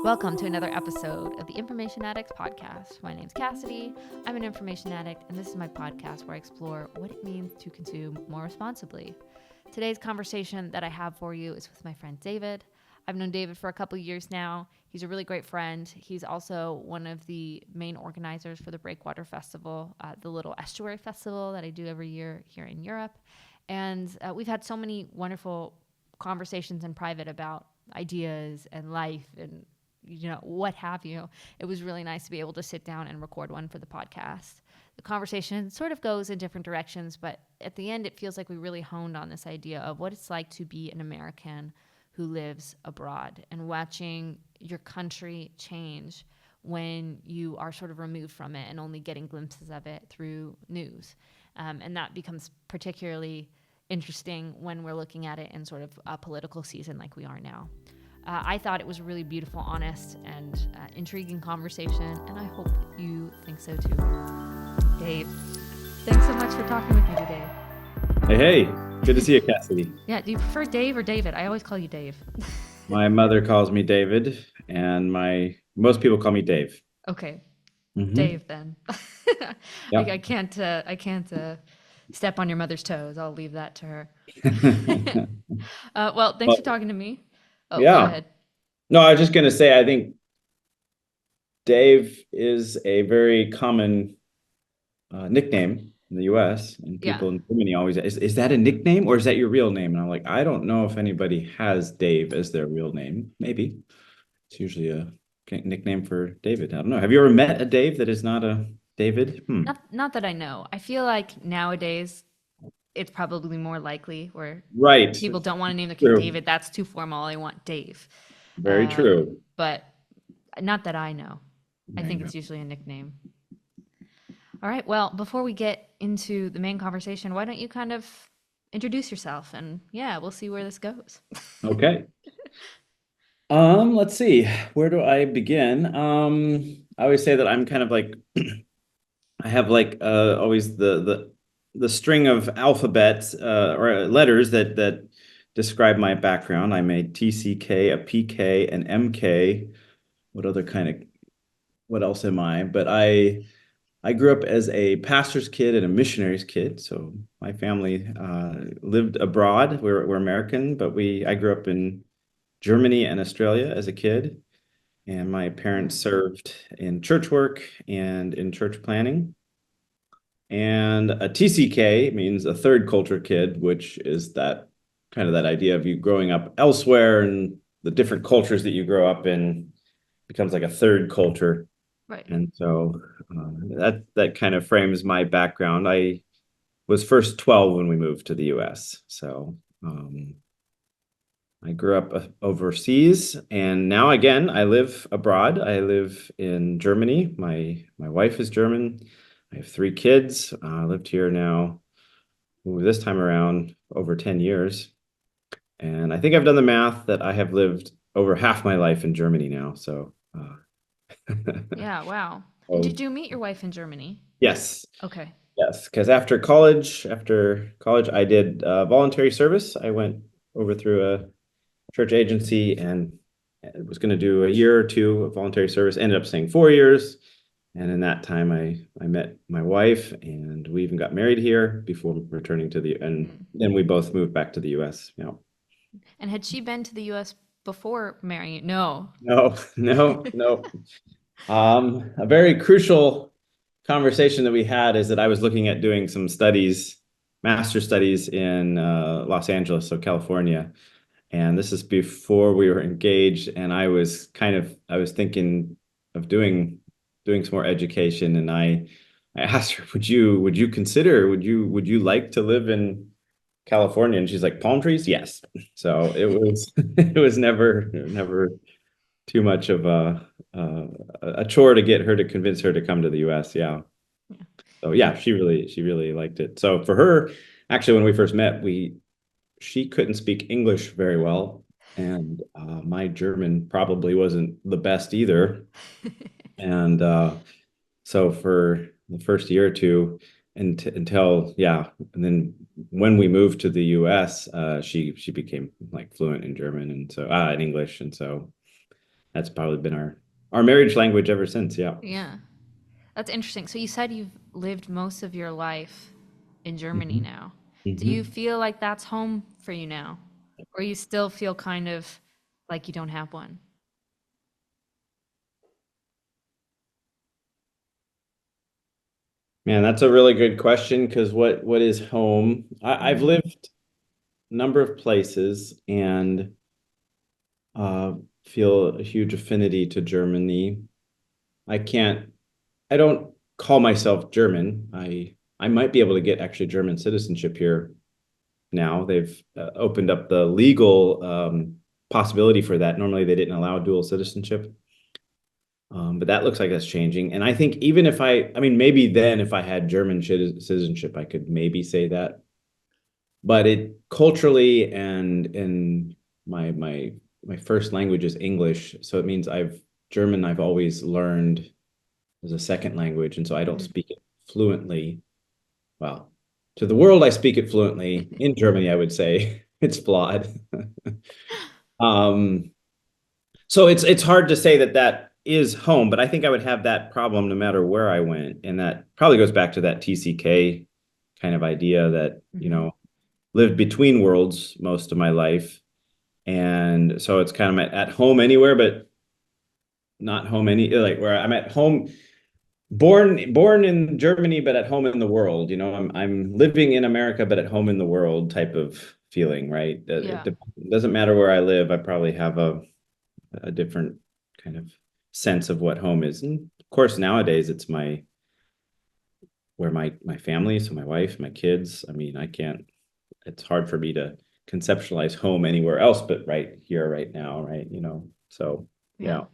Welcome to another episode of the Information Addicts Podcast. My name's Cassidy. I'm an information addict, and this is my podcast where I explore what it means to consume more responsibly. Today's conversation that I have for you is with my friend David. I've known David for a couple years now. He's a really great friend. He's also one of the main organizers for the Breakwater Festival, the little estuary festival that I do every year here in Europe. And we've had so many wonderful conversations in private about ideas and life and what have you. It was really nice to be able to sit down and record one for the podcast. The conversation sort of goes in different directions, but at the end, it feels like we really honed on this idea of what it's like to be an American who lives abroad and watching your country change when you are sort of removed from it and only getting glimpses of it through news. And that becomes particularly interesting when we're looking at it in sort of a political season like we are now. I thought it was a really beautiful, honest, and intriguing conversation, and I hope you think so too. Dave, thanks so much for talking with me today. Hey, good to see you, Cassidy. Yeah, do you prefer Dave or David? I always call you Dave. My mother calls me David, and most people call me Dave. Okay, Mm-hmm. Dave then. Yep. I can't step on your mother's toes. I'll leave that to her. Well, thanks for talking to me. Oh, yeah. Go ahead. No, I was just going to say, I think Dave is a very common nickname in the U.S. and people in Germany always, is that a nickname or is that your real name? And I'm like, I don't know if anybody has Dave as their real name. Maybe it's usually a nickname for David. I don't know. Have you ever met a Dave that is not a David? Not that I know. I feel like nowadays it's probably more likely where people don't want to name their kid David. That's too formal. I want Dave. Very true. But not that I know. I think it's usually a nickname. All right. Well, before we get into the main conversation, why don't you kind of introduce yourself? And we'll see where this goes. Okay. Let's see. Where do I begin? I always say that I'm kind of like I have like always the string of alphabet or letters that describe my background. I'm a TCK, a PK, an MK. What else am I? But I grew up as a pastor's kid and a missionary's kid. So my family lived abroad. We're American, but I grew up in Germany and Australia as a kid. And my parents served in church work and in church planning. And a TCK means a third culture kid, which is that kind of that idea of you growing up elsewhere and the different cultures that you grow up in becomes like a third culture. Right. And so that kind of frames my background. I was first 12 when we moved to the US. So I grew up overseas, and now again, I live abroad. I live in Germany. My wife is German. I have 3 kids. I lived here now, this time around, over 10 years. And I think I've done the math that I have lived over half my life in Germany now. So yeah, wow. And did you meet your wife in Germany? Yes. Okay. Yes, because after college, I did voluntary service. I went over through a church agency and was going to do a year or 2 of voluntary service. Ended up staying 4 years. And in that time, I met my wife, and we even got married here before returning and then we both moved back to the U.S. Yeah. And had she been to the U.S. before marrying you? No. No. A very crucial conversation that we had is that I was looking at doing some master's studies in Los Angeles, so California. And this is before we were engaged, and I was thinking of doing some more education, and I asked her, would you like to live in California? And she's like, palm trees? Yes. So it was never too much of a chore to convince her to come to the US. Yeah. So yeah, she really liked it. So for her, actually, when we first met, she couldn't speak English very well, and my German probably wasn't the best either. And so for the first year or 2, and then when we moved to the US, she became like fluent in German and so in English, and so that's probably been our marriage language ever since. Yeah. Yeah. That's interesting. So you said you've lived most of your life in Germany hmm now. Do you hmm feel like that's home for you now? Or you still feel kind of like you don't have one? Man, that's a really good question because what is home? I've Hmm. lived a number of places and uh, feel a huge affinity to Germany. I can't, I don't call myself German. I might be able to get actually German citizenship here now. They've opened up the legal possibility for that. Normally, they didn't allow dual citizenship. But that looks like that's changing. And I think even if I mean, maybe then if I had German citizenship, I could maybe say that. But it culturally and my my my first language is English, so it means German I've always learned as a second language, and so I don't Hmm. speak it fluently. Well, to the world, I speak it fluently. In Germany, I would say it's flawed. Um, so it's hard to say that that is home, but I think I would have that problem no matter where I went, and that probably goes back to that TCK kind of idea that, Hmm. lived between worlds most of my life. And so it's kind of at home anywhere, but not home any like where I'm at home, born in Germany, but at home in the world. I'm living in America, but at home in the world type of feeling, right? That Yeah. it doesn't matter where I live. I probably have a different kind of sense of what home is. And of course, nowadays it's where my family, so my wife, my kids. I mean, I can't. It's hard for me to conceptualize home anywhere else but right here, right now, right? So Yeah. yeah.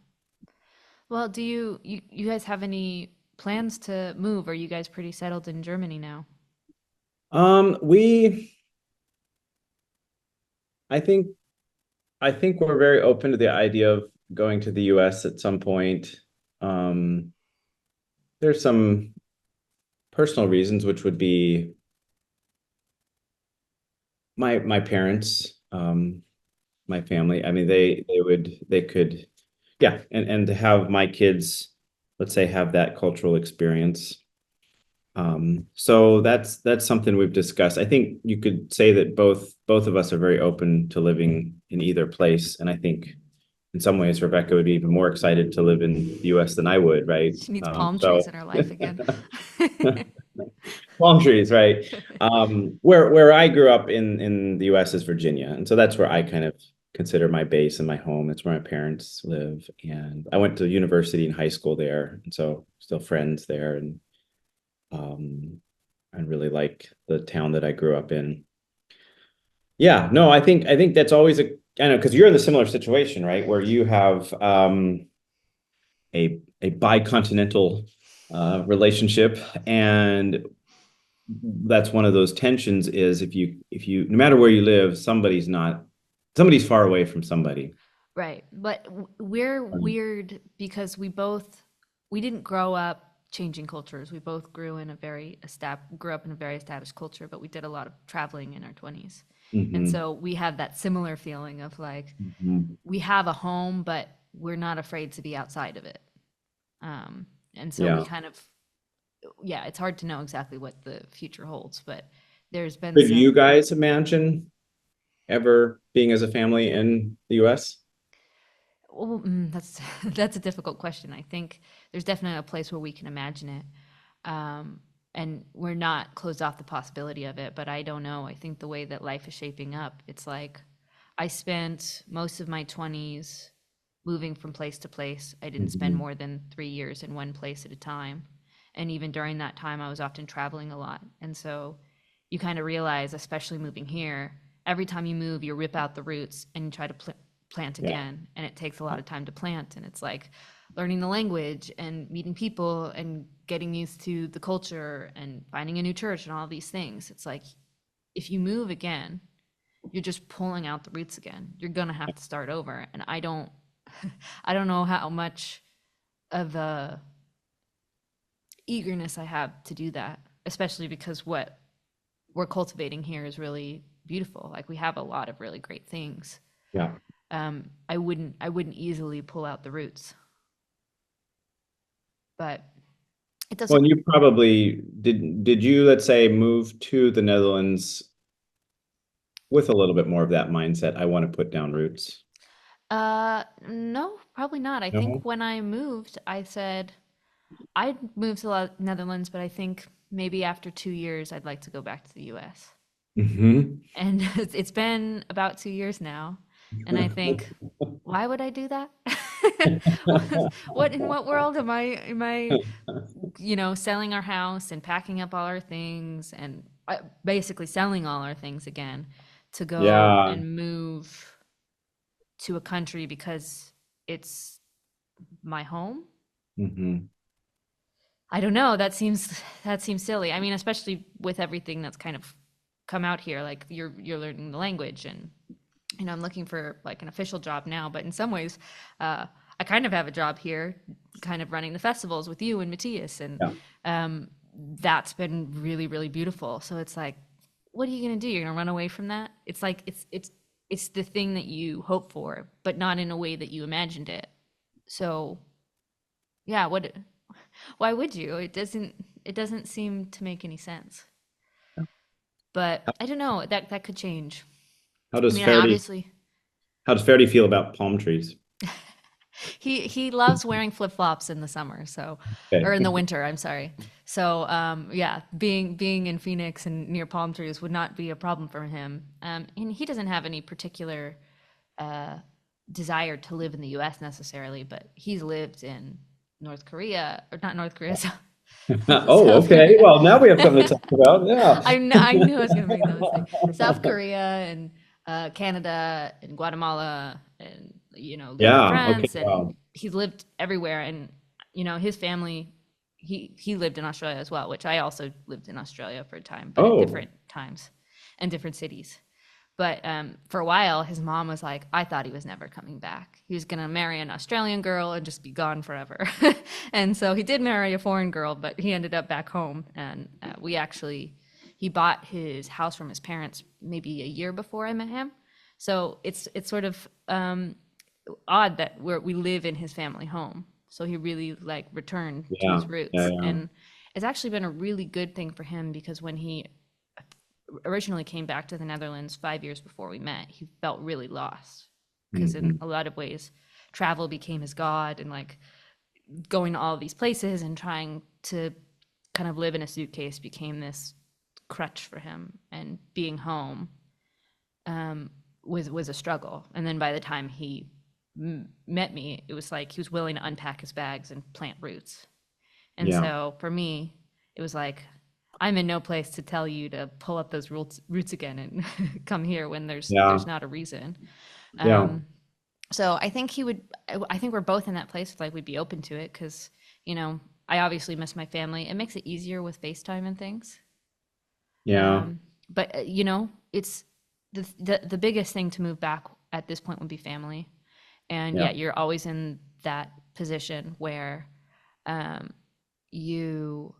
Well, do you guys have any plans to move? Are you guys pretty settled in Germany now? We I think I think we're very open to the idea of going to the US at some point. Um, there's some personal reasons, which would be my parents, my family. I mean, they could, yeah, and to have my kids, let's say, have that cultural experience. So that's something we've discussed. I think you could say that both of us are very open to living in either place, and I think in some ways Rebecca would be even more excited to live in the U.S. than I would, right? She needs palm trees So in her life again. palm trees, right? Where I grew up in the U.S. is Virginia, and so that's where I kind of consider my base and my home. It's where my parents live, and I went to university and high school there, and so still friends there, um, and really like the town that I grew up in. Yeah, no, I think that's always I know because you're in the similar situation, right? Where you have a bicontinental relationship, and that's one of those tensions is if you no matter where you live, somebody's far away from somebody. Right. But we're Um, weird because we didn't grow up changing cultures. We both grew up in a very established culture, but we did a lot of traveling in our 20s. And mhm, so we have that similar feeling of like mhm. we have a home, but we're not afraid to be outside of it. Um, and so we Yeah. kind of, yeah, it's hard to know exactly what the future holds, but there's been Could you some. guys imagine ever being as a family in the US? Well, that's that's a difficult question. I think there's definitely a place where we can imagine it, and we're not closed off the possibility of it. But I don't know. I think the way that life is shaping up, it's like I spent most of my 20s moving from place to place. I didn't spend Mhm. more than 3 years in one place at a time, and even during that time, I was often traveling a lot. And so you kind of realize, especially moving here, every time you move, you rip out the roots and you try to plant Yeah. again, and it takes a lot of time to plant. And it's like learning the language and meeting people and getting used to the culture and finding a new church and all these things. It's like if you move again, you're just pulling out the roots again. You're gonna have to start over. And I don't I don't know how much of a eagerness I have to do that, especially because what we're cultivating here is really beautiful. Like we have a lot of really great things. Yeah. I wouldn't easily pull out the roots. But it Well, doesn't. and you probably did you, let's say, move to the Netherlands with a little bit more of that mindset? I want to put down roots. No, probably not. I No. think when I moved, I said I'd move to the Netherlands, but I think maybe after 2 years, I'd like to go back to the US. Hmm. And it's been about 2 years now. And I think, why would I do that? What in what world am I selling our house and packing up all our things and basically selling all our things again to go Yeah. and move to a country because it's my home? Hmm. I don't know. That seems silly. I mean, especially with everything that's kind of come out here, like you're learning the language, and I'm looking for like an official job now. But in some ways, I kind of have a job here, kind of running the festivals with you and Matthias, and Yeah. um, that's been really really beautiful. So it's like, what are you gonna do? You're gonna run away from that? It's like it's the thing that you hope for, but not in a way that you imagined it. So yeah, why would you? It doesn't seem to make any sense. But I don't know, that could change. How I does mean, I Faraday obviously how does Faraday feel about palm trees? he loves wearing flip-flops in the summer, so or in the Okay. winter, I'm sorry. So yeah, being in Phoenix and near palm trees would not be a problem for him. And he doesn't have any particular uh desire to live in the US necessarily, but he's lived in North Korea, or not North Korea, so Oh, South okay. Korea. Well, now we have something to talk about. Yeah. I knew I was gonna make that mistake. South Korea and Canada and Guatemala and lived in Yeah. Okay. France, and Wow. he's lived everywhere. And his family, he lived in Australia as well, which I also lived in Australia for a time, but at Oh. different times and different cities. But for a while, his mom was like, I thought he was never coming back. He was going to marry an Australian girl and just be gone forever. And so he did marry a foreign girl, but he ended up back home. And he bought his house from his parents maybe a year before I met him. So it's sort of odd that we live in his family home. So he really like returned to Yeah. his Yeah. roots. Yeah. And it's actually been a really good thing for him because when he originally came back to the Netherlands 5 years before we met, he felt really lost because in Hmm. a lot of ways, travel became his god, and like going to all of these places and trying to kind of live in a suitcase became this crutch for him, and being home was a struggle. And then by the time he met me, it was like he was willing to unpack his bags and plant roots. And Yeah. so for me, it was like, I'm in no place to tell you to pull up those roots again and come here when there's Yeah. not a reason. Yeah. Um, so I think he would. I think we're both in that place. Like we'd be open to it because I obviously miss my family. It makes it easier with FaceTime and things. Yeah. But it's the biggest thing to move back at this point would be family. And Yeah. yeah, you're always in that position where um, you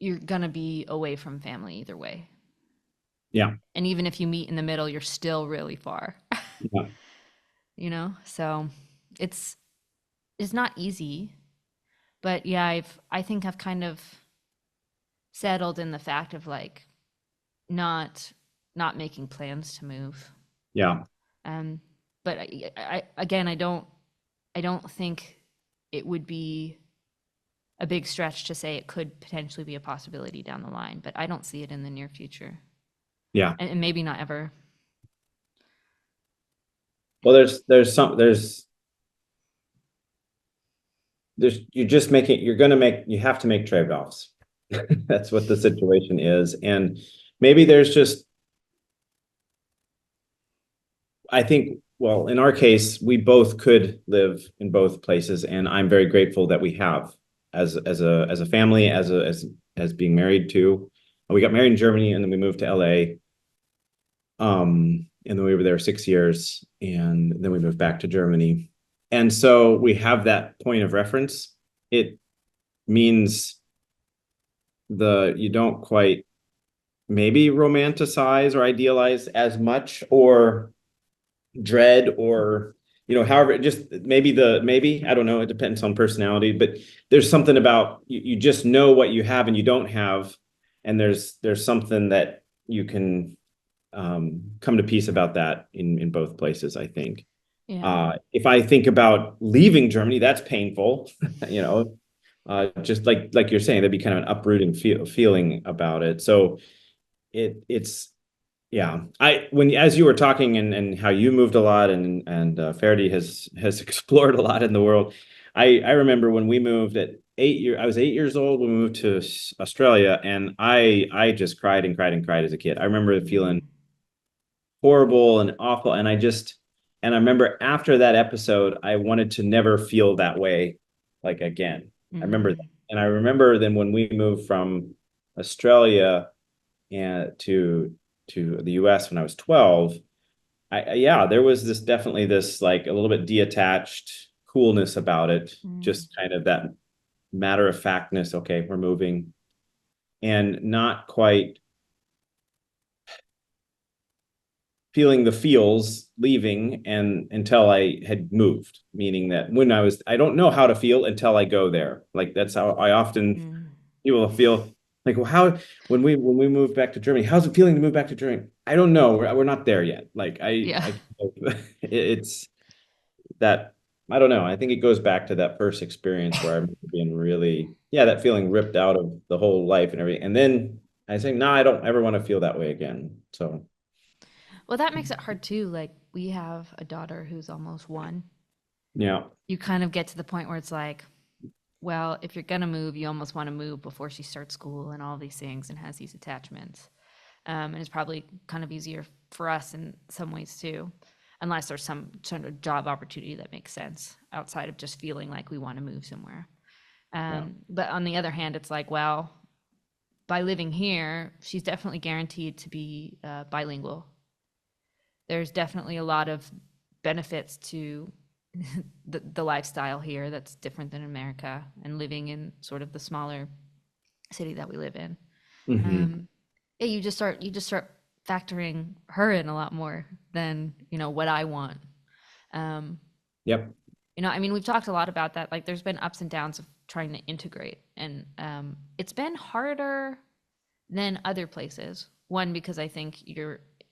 you're gonna be away from family either way. Yeah. And even if you meet in the middle, you're still really far. Yeah. So it's it's not easy, but yeah, I think I've kind of settled in the fact of like not not making plans to move. Yeah. Um, but I again, I don't think it would be a big stretch to say it could potentially be a possibility down the line, but I don't see it in the near future, Yeah. and maybe not ever. Well, there's you have to make trade-offs. That's what the situation is. And maybe there's just, I think, well, in our case, we both could live in both places, and I'm very grateful that we have as a family, as being married to. We got married in Germany, and then we moved to LA. And then we were there 6 years, and then we moved back to Germany. And so we have that point of reference. It means you don't quite maybe romanticize or idealize as much, or dread or, however, just maybe, I don't know, it depends on personality, but there's something about you just know what you have and you don't have. And there's something that you can come to peace about that in both places, I think. Yeah. If I think about leaving Germany, that's painful, just like you're saying, there'd be kind of an uprooting feeling about it. So it's yeah. When as you were talking and how you moved a lot and Faraday has explored a lot in the world. I remember when we moved at I was 8 years old when we moved to Australia, and I just cried and cried and cried as a kid. I remember feeling horrible and awful, and I remember after that episode, I wanted to never feel that way like again. I remember that. Mm. And I remember then when we moved from Australia and to the US when I was 12, yeah, there was definitely this like a little bit detached coolness about it, Mm. just kind of that matter of factness. Okay, we're moving, and not quite feeling the feels leaving and until I had moved, meaning that I don't know how to feel until I go there. Like that's how I often Mm. people feel like, well, how when we moved back to Germany, how's it feeling to move back to Germany? I don't know. We're not there yet. Like Yeah. it's that I don't know. I think it goes back to that first experience where I remember being really, yeah, that feeling ripped out of the whole life and everything. And then I say, no, I don't ever want to feel that way again. So Well, that makes it hard too. Like we have a daughter who's almost 1. yeah, You kind of get to the point where it's like, well, if you're gonna move, you almost want to move before she starts school and all these things and has these attachments. And it's probably kind of easier for us in some ways too, unless there's some sort of job opportunity that makes sense outside of just feeling like we want to move somewhere. yeah, But on the other hand, it's like, well, by living here, she's definitely guaranteed to be bilingual. There's definitely a lot of benefits to the lifestyle here that's different than America and living in sort of the smaller city that we live in. hmm, Um, yeah, you just start factoring her in a lot more than what I want. Um, yep, I mean, we've talked a lot about that. Like, there's been ups and downs of trying to integrate, and it's been harder than other places. One, because I think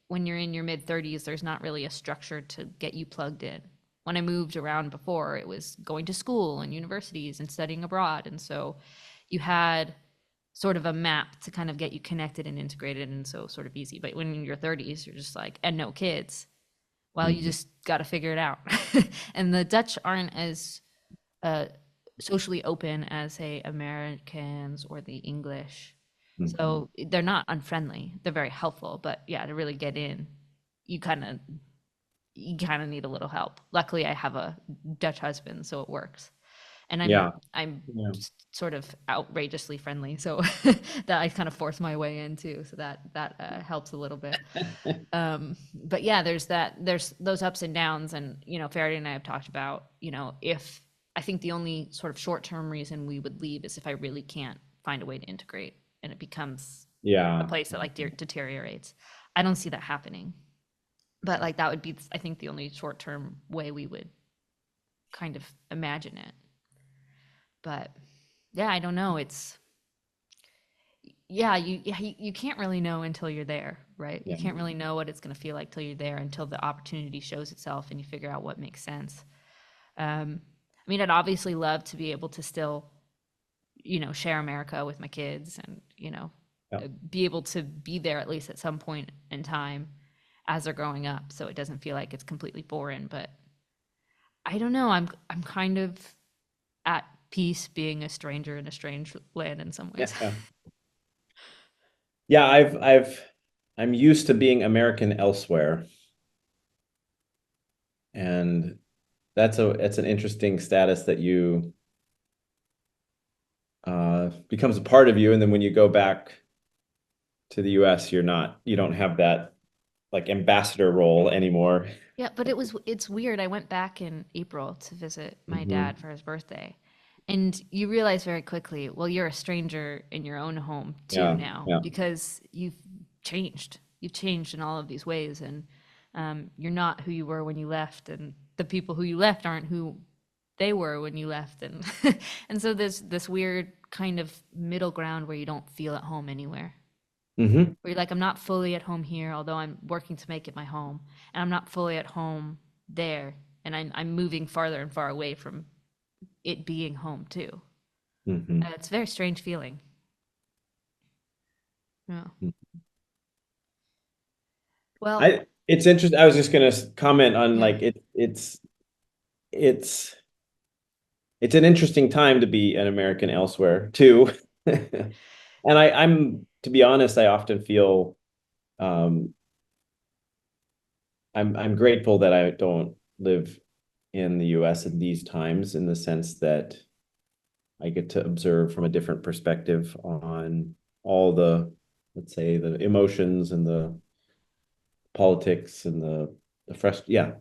when you're in your mid 30s, there's not really a structure to get you plugged in. When I moved around before, it was going to school and universities and studying abroad, and so you had sort of a map to kind of get you connected and integrated, and so sort of easy. But when you're in your 30s, you're just like, and no kids. Well, you hmm, just got to figure it out. And the Dutch aren't as uh, socially open as, say, Americans or the English. hmm, So they're not unfriendly. They're very helpful, but yeah, to really get in, you kind of you kind of need a little help. Luckily, I have a Dutch husband, so it works. And I'm yeah, I'm yeah, sort of outrageously friendly, so that I kind of force my way into, so that helps a little bit. But yeah, there's those ups and downs, and Faraday and I have talked about, if I think the only sort of short-term reason we would leave is if I really can't find a way to integrate and it becomes a yeah, place that like deteriorates. I don't see that happening, but like that would be, I think, the only short-term way we would kind of imagine it. But yeah, I don't know. It's yeah, you can't really know until you're there, right? You yeah, can't really know what it's going to feel like till you're there, until the opportunity shows itself and you figure out what makes sense. I mean, I'd obviously love to be able to still, share America with my kids and, yeah, be able to be there at least at some point in time as they're growing up, so it doesn't feel like it's completely foreign. But I don't know. I'm kind of at peace being a stranger in a strange land in some ways. yeah. Yeah, I'm used to being American elsewhere, and it's an interesting status that you becomes a part of you, and then when you go back to the US, you don't have that like ambassador role anymore. Yeah, but it's weird. I went back in April to visit my Hmm. dad for his birthday. And you realize very quickly, well, you're a stranger in your own home too Yeah, now yeah, because you've changed. You've changed in all of these ways. And You're not who you were when you left, and the people who you left aren't who they were when you left, and and so there's this weird kind of middle ground where you don't feel at home anywhere. Hmm. Where you're like, I'm not fully at home here, although I'm working to make it my home, and I'm not fully at home there, and I'm moving farther and far away from it being home too. Hmm. It's a very strange feeling. Yeah. Well, It's interesting. I was just gonna comment on yeah, like it's it's an interesting time to be an American elsewhere too. And I'm to be honest, I often feel um I'm grateful that I don't live in the US in these times, in the sense that I get to observe from a different perspective on all the, let's say, the emotions and the politics and yeah,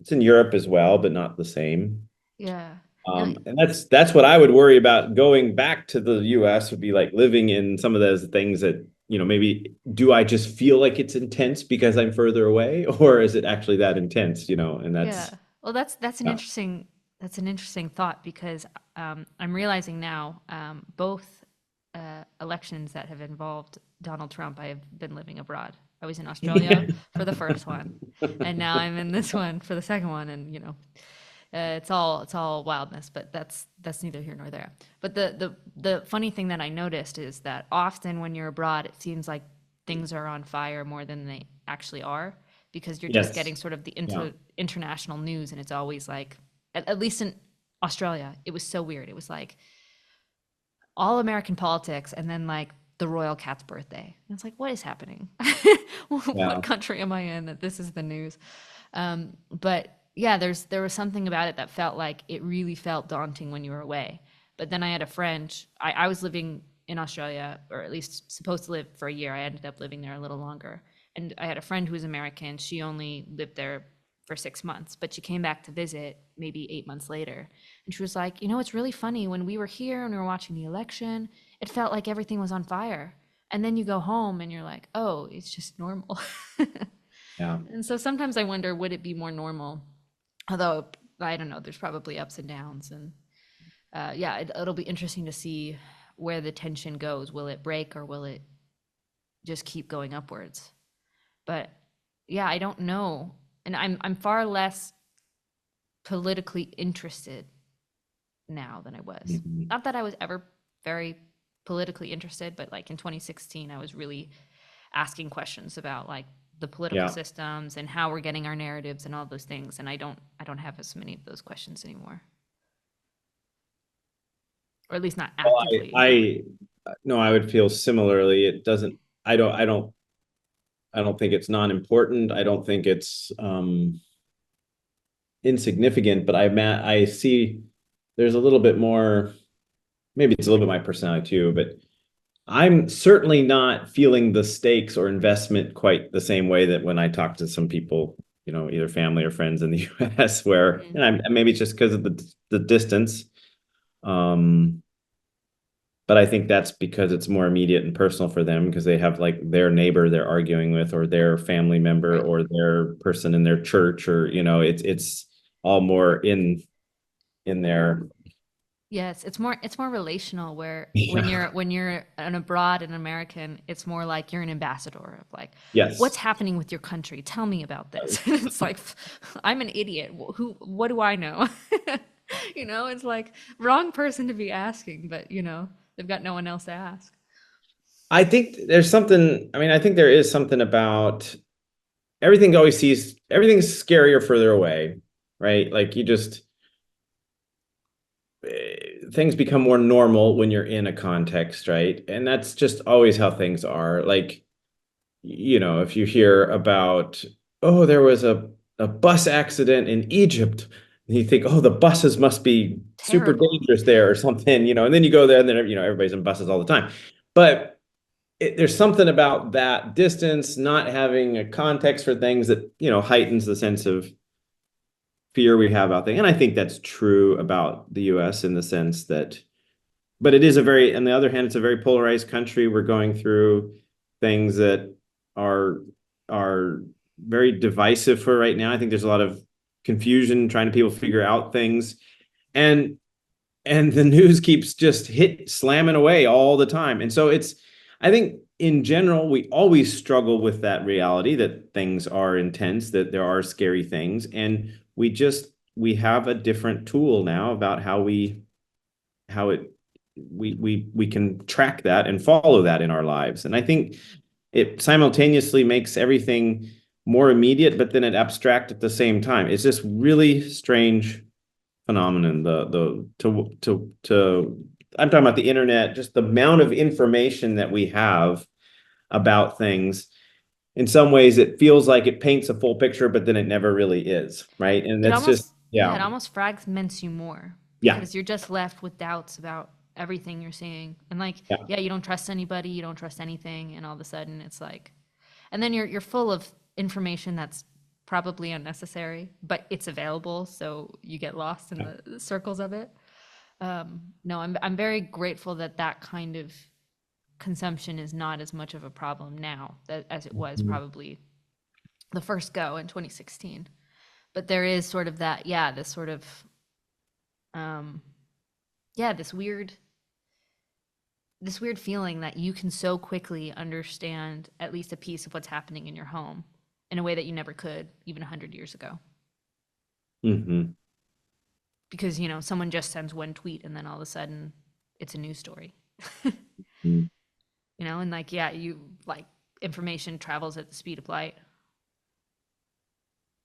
it's in Europe as well, but not the same. yeah. And And that's what I would worry about going back to the US, would be like living in some of those things that, maybe do I just feel like it's intense because I'm further away, or is it actually that intense, and yeah. that's Well, that's an yeah. interesting thought because I'm realizing now both elections that have involved Donald Trump, I have been living abroad. I was in Australia for the first one, and now I'm in this one for the second one, and it's all wildness, but that's neither here nor there. But the funny thing that I noticed is that often when you're abroad, it seems like things are on fire more than they actually are because you're just getting Yes. sort of the Yeah. international news, and it's always like, at least in Australia, it was so weird. It was like all American politics, and then like the royal cat's birthday. And it's like, what is happening? Yeah. What country am I in that this is the news? But yeah, there was something about it that felt like it really felt daunting when you were away. But then I had a friend. I was living in Australia, or at least supposed to live for a year. I ended up living there a little longer. And I had a friend who was American. She only lived there for 6 months, but she came back to visit maybe 8 months later. And she was like, it's really funny. When we were here and we were watching the election, it felt like everything was on fire. And then you go home and you're like, oh, it's just normal. Yeah. And so sometimes I wonder, would it be more normal? Although I don't know, there's probably ups and downs. And yeah, it'll be interesting to see where the tension goes. Will it break or will it just keep going upwards? But yeah, I don't know. And I'm far less politically interested now than I was. Mhm. Not that I was ever very politically interested, but like in 2016, I was really asking questions about like the political Yeah. systems and how we're getting our narratives and all those things. And I don't have as many of those questions anymore, or at least not Well, actively. no, I would feel similarly. It doesn't, I don't think it's non-important. I don't think it's insignificant, but I see there's a little bit more, maybe it's a little bit my personality too, but I'm certainly not feeling the stakes or investment quite the same way that when I talk to some people, either family or friends in the US, where, Mhm. and maybe it's just because of the distance. Um, but I think that's because it's more immediate and personal for them, because they have like their neighbor they're arguing with, or their family member, Right. or their person in their church, or it's all more in their Yes, it's more relational where when yeah. you're an abroad an American, it's more like you're an ambassador of like, what's Yes. happening with your country? Tell me about this. It's like, I'm an idiot. What do I know? It's like wrong person to be asking, but they've got no one else to ask. I think there's something, I mean, I think there is something about everything's scarier further away, right? Like things become more normal when you're in a context, right? And that's just always how things are. Like, if you hear about, oh, there was a bus accident in Egypt, and you think, oh, the buses must be super Terrible. dangerous there or something, and then you go there and then, everybody's in buses all the time. But there's something about that distance, not having a context for things that, heightens the sense of fear we have out there. And I think that's true about the US in the sense that, but it is on the other hand, it's a very polarized country. We're going through things that are, are very divisive for right now. I think there's a lot of confusion trying to people figure out things, and the news keeps just slamming away all the time. And so I think in general, we always struggle with that reality that things are intense, that there are scary things. And we have a different tool now about how we can track that and follow that in our lives. And I think it simultaneously makes everything more immediate, but then it abstract at the same time. It's this really strange phenomenon. I'm talking about the internet, just the amount of information that we have about things. In some ways, it feels like it paints a full picture, but then it never really is, right? And that's just, it almost fragments you more because you're just left with doubts about everything you're seeing. And like, you don't trust anybody, you don't trust anything. And all of a sudden it's like, and then you're full of information that's probably unnecessary, but it's available. So you get lost in the circles of it. No, I'm very grateful that kind of consumption is not as much of a problem now as it was probably the first go in 2016. But there is sort of that, this sort of, this weird feeling that you can so quickly understand at least a piece of what's happening in your home in a way that you never could even 100 years ago. Mm-hmm. Because, someone just sends one tweet and then all of a sudden it's a news story. Mm-hmm. And like, information travels at the speed of light.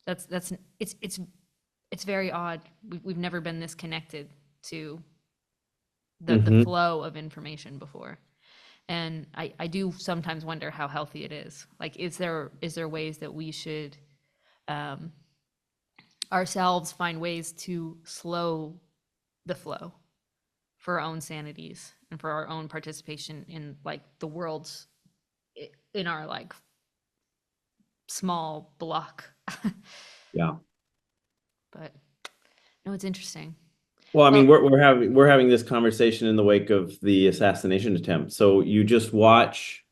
It's very odd. We've never been this connected to the flow of information before. And I do sometimes wonder how healthy it is. Like, is there ways that we should ourselves find ways to slow the flow for our own sanities and for our own participation in like the world's, in our like small block. Yeah. But no, it's interesting. Well, I mean, we're having this conversation in the wake of the assassination attempt. So you watch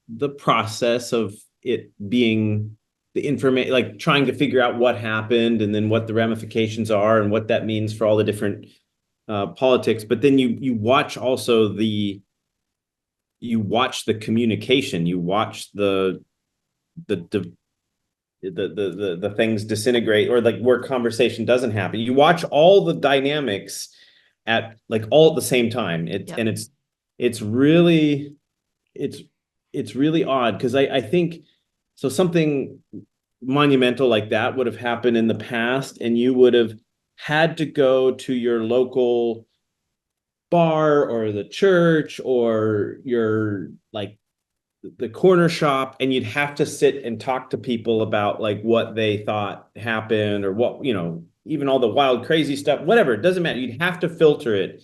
the process of it being the information, like trying to figure out what happened and then what the ramifications are and what that means for all the different politics. But then you watch also the communication, you watch the things disintegrate, or like where conversation doesn't happen. You watch all the dynamics at like all at the same time. And it's really odd because I think so something monumental like that would have happened in the past, and you would have had to go to your local bar or the church or your like the corner shop, and you'd have to sit and talk to people about like what they thought happened or what, even all the wild, crazy stuff, whatever, it doesn't matter. You'd have to filter it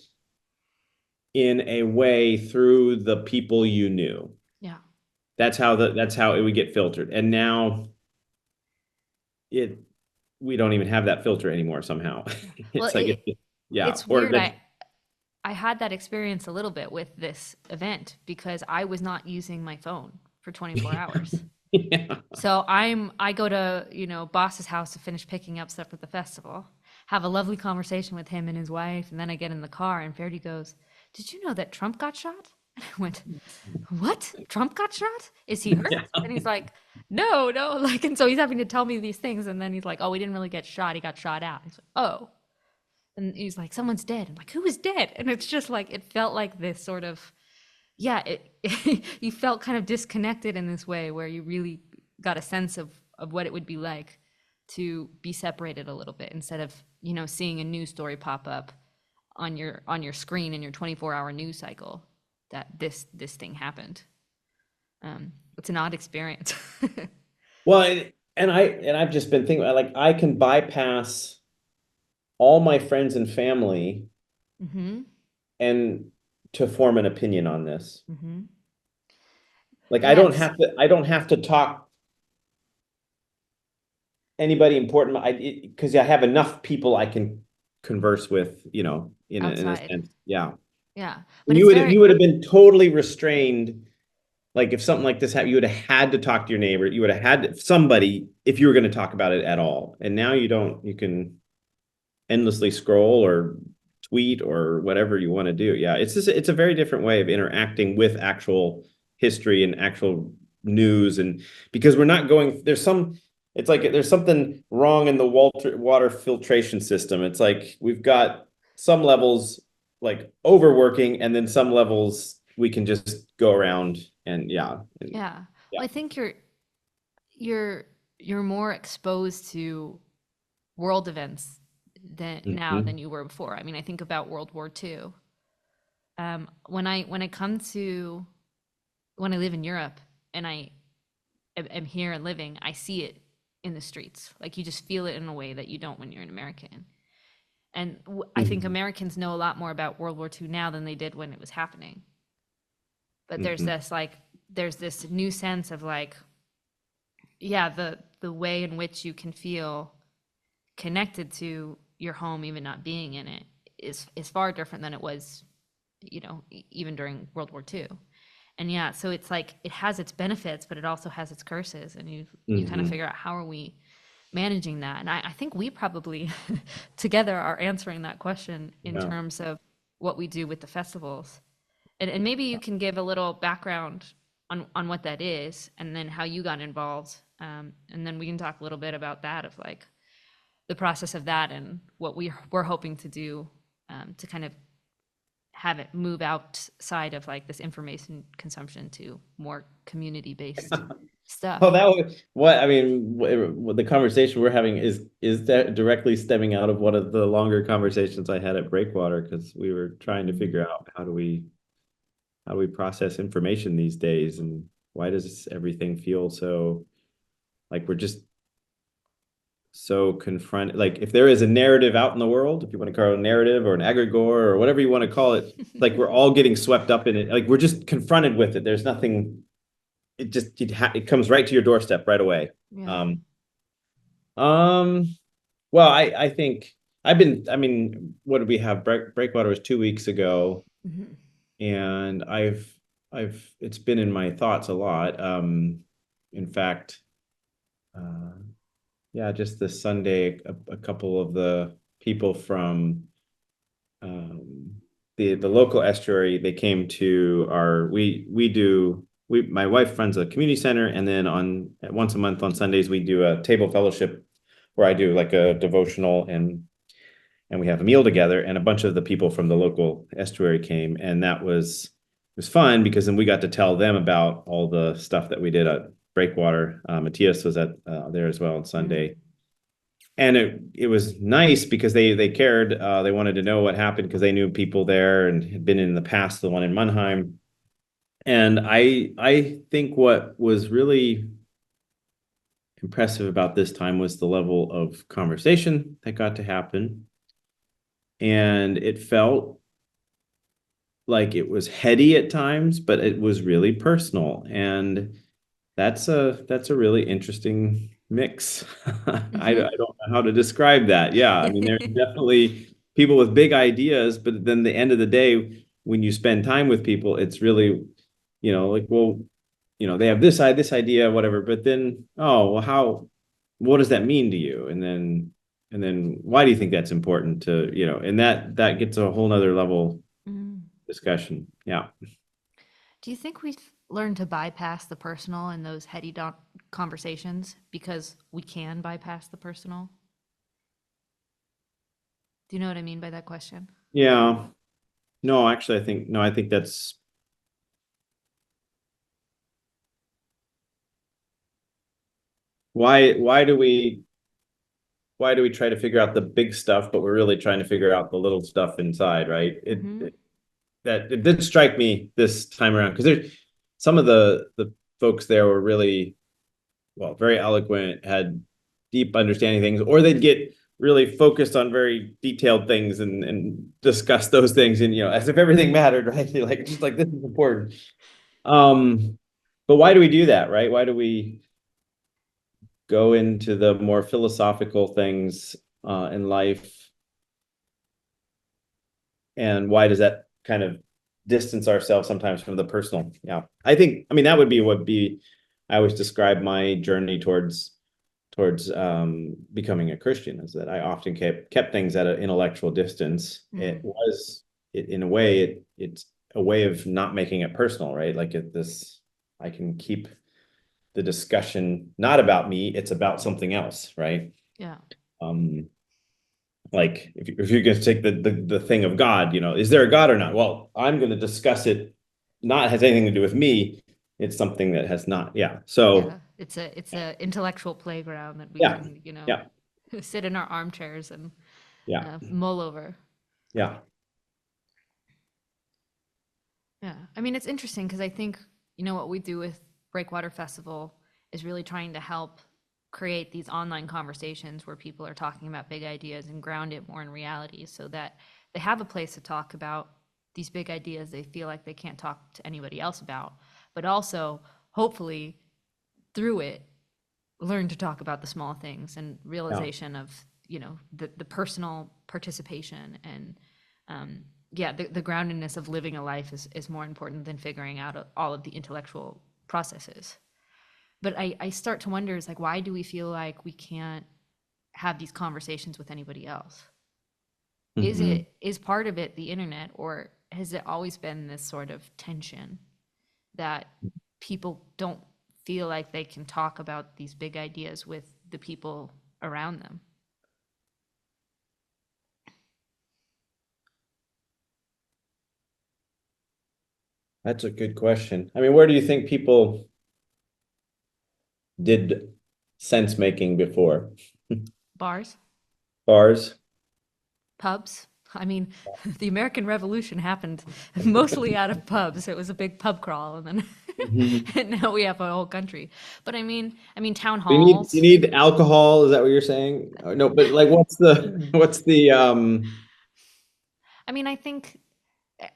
in a way through the people you knew. Yeah. That's how it would get filtered. And now we don't even have that filter anymore somehow. It's weird. I had that experience a little bit with this event because I was not using my phone for 24 hours. Yeah. So I go to, boss's house to finish picking up stuff at the festival, have a lovely conversation with him and his wife. And then I get in the car and Ferdy goes, "Did you know that Trump got shot?" And I went, "What? Trump got shot? Is he hurt?" Yeah. And he's like, no. Like, and so he's having to tell me these things. And then he's like, "Oh, he didn't really get shot. He got shot out." He's like, "Oh." And he's like, "Someone's dead." I'm like, "Who is dead?" And it's just like, it felt like this sort of, you felt kind of disconnected in this way where you really got a sense of what it would be like to be separated a little bit instead of, seeing a news story pop up on your screen in your 24-hour news cycle that this thing happened. It's an odd experience. Well, and I've just been thinking, like, I can bypass all my friends and family and to form an opinion on this. Like, yes. I don't have to talk anybody important, because I have enough people I can converse with, in a sense. Yeah. Yeah. But you would have been totally restrained like if something like this happened, you would have had to talk to your neighbor. You would have had somebody if you were going to talk about it at all. And now you don't. You can endlessly scroll or tweet or whatever you want to do. Yeah, it's a very different way of interacting with actual history and actual news. And because we're not going, it's like there's something wrong in the water filtration system. It's like we've got some levels like overworking, and then some levels we can just go around and Yeah. yeah. Well, I think you're more exposed to world events now Mhm. than you were before. I mean, I think about World War II. When I come to when I live in Europe and I am here and living, I see it in the streets. Like you just feel it in a way that you don't when you're an American. And I think Mhm. Americans know a lot more about World War II now than they did when it was happening. But Mhm. there's this new sense of like, yeah, the way in which you can feel connected to your home, even not being in it, is far different than it was, even during World War II. And yeah, so it's like it has its benefits, but it also has its curses, and you kind of Mhm. figure out how are we managing that. And I think we probably together are answering that question in Yeah. terms of what we do with the festivals. And maybe you can give a little background on what that is, and then how you got involved, and then we can talk a little bit about that of like the process of that and what we're hoping to do, to kind of have it move outside of like this information consumption to more community based stuff. Well, that was what I mean. What the conversation we're having is that directly stemming out of one of the longer conversations I had at Breakwater, because we were trying to figure out how do we process information these days, and why does everything feel so like we're just so confronted. Like if there is a narrative out in the world, if you want to call it a narrative or an egregore or whatever you want to call it, like we're all getting swept up in it. Like we're just confronted with it. There's nothing. It comes right to your doorstep right away. Yeah. Um, Um, well, I think I mean, what did we have? Breakwater was 2 weeks ago, Mhm. and it's been in my thoughts a lot. In fact, uh, yeah, just this Sunday, a couple of the people from um, the local estuary, they came to my wife runs a community center, and then on once a month on Sundays we do a table fellowship where I do like a devotional, and we have a meal together, and a bunch of the people from the local estuary came, and it was fun because then we got to tell them about all the stuff that we did at Breakwater. Matthias was at there as well on Mm. Sunday, and it was nice because they cared. They wanted to know what happened because they knew people there and had been in the past, the one in Mannheim. And I think what was really impressive about this time was the level of conversation that got to happen. And it felt like it was heady at times, but it was really personal. And that's a really interesting mix. I Mhm. don't know how to describe that. Yeah, I mean, there's definitely people with big ideas, but then the end of the day, when you spend time with people, it's really, like, well, they have this idea, whatever, but then, oh, well, what does that mean to you? And then why do you think that's important to, and that gets a whole nother level Mm. discussion. Yeah. Do you think we've learned to bypass the personal in those heady conversations because we can bypass the personal? Do you know what I mean by that question? Yeah. No, actually, I think that's why do we try to figure out the big stuff, but we're really trying to figure out the little stuff inside, right? Hmm. It did strike me this time around because there's some of the folks there were really, well, very eloquent, had deep understanding of things, or they'd get really focused on very detailed things and discuss those things, and as if everything mattered, right? Like just like this is important. Um, but why do we do that, right? Why do we go into the more philosophical things in life, and why does that kind of distance ourselves sometimes from the personal. Yeah. I mean, that would be I always describe my journey towards becoming a Christian, is that I often kept things at an intellectual distance. In a way, it's a way of not making it personal, right? Like I can keep the discussion not about me, it's about something else, right? Yeah. Like if you're going to take the thing of God, is there a God or not? Well, I'm going to discuss it, not has anything to do with me. It's something that has not. Yeah. So It's a intellectual playground that we yeah, can, yeah, sit in our armchairs and yeah, mull over. yeah. Yeah. I mean, it's interesting because I think, what we do with Breakwater Festival is really trying to help create these online conversations where people are talking about big ideas and ground it more in reality so that they have a place to talk about these big ideas they feel like they can't talk to anybody else about, but also hopefully through it learn to talk about the small things and Yeah. realization of, the personal participation and the groundedness of living a life is more important than figuring out all of the intellectual processes. But I start to wonder, is like, why do we feel like we can't have these conversations with anybody else? Mhm. Is part of it the internet, or has it always been this sort of tension that people don't feel like they can talk about these big ideas with the people around them? That's a good question. I mean, where do you think people did sense making before? Bars, Bars? pubs. I mean, the American Revolution happened mostly out of pubs. It was a big pub crawl, and then Mhm. and now we have a whole country. But I mean, town You halls. need alcohol? Is that what you're saying? No, but like, what's the? I mean, I think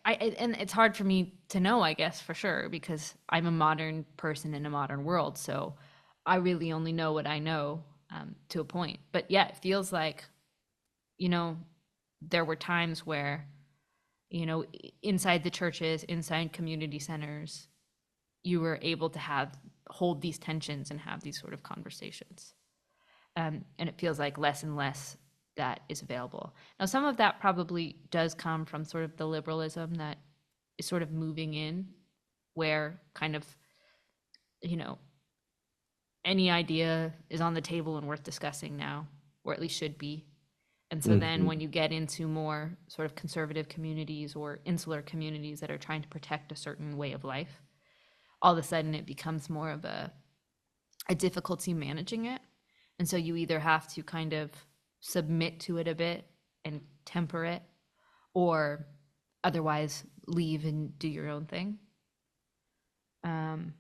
and it's hard for me to know, I guess, for sure, because I'm a modern person in a modern world. So I really only know what I know, to a point. But yeah, it feels like, you know, there were times where, inside the churches, inside community centers, you were able to hold these tensions and have these sort of conversations. And it feels like less and less that is available. Now, some of that probably does come from sort of the liberalism that is sort of moving in, where kind of, you know, any idea is on the table and worth discussing now, or at least should be. And so then Mhm. when you get into more sort of conservative communities or insular communities that are trying to protect a certain way of life, all of a sudden it becomes more of a difficulty managing it. And so you either have to kind of submit to it a bit and temper it, or otherwise leave and do your own thing. Um,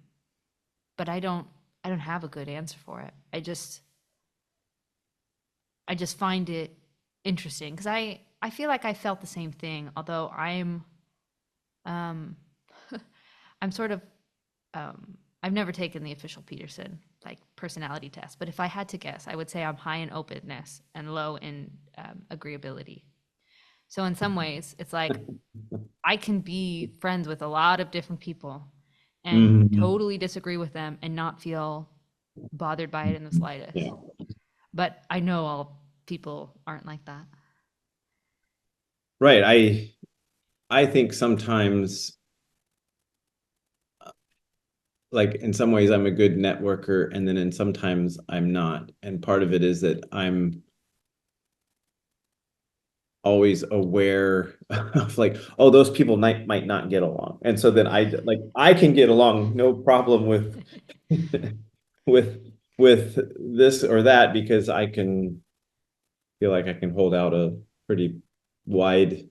but I don't have a good answer for it. I just find it interesting because I feel like I felt the same thing, although um I'm sort of I've never taken the official Peterson like personality test, but if I had to guess, I would say I'm high in openness and low in agreeability. So in some ways, it's like I can be friends with a lot of different people and Mhm. totally disagree with them and not feel bothered by it in the slightest. Yeah. But I know all people aren't like that. Right. I think sometimes, like in some ways I'm a good networker, and then in sometimes I'm not. And part of it is that I'm always aware of like, oh, those people might not get along. And so then I can get along no problem with with with this or that, because I can feel like I can hold out a pretty wide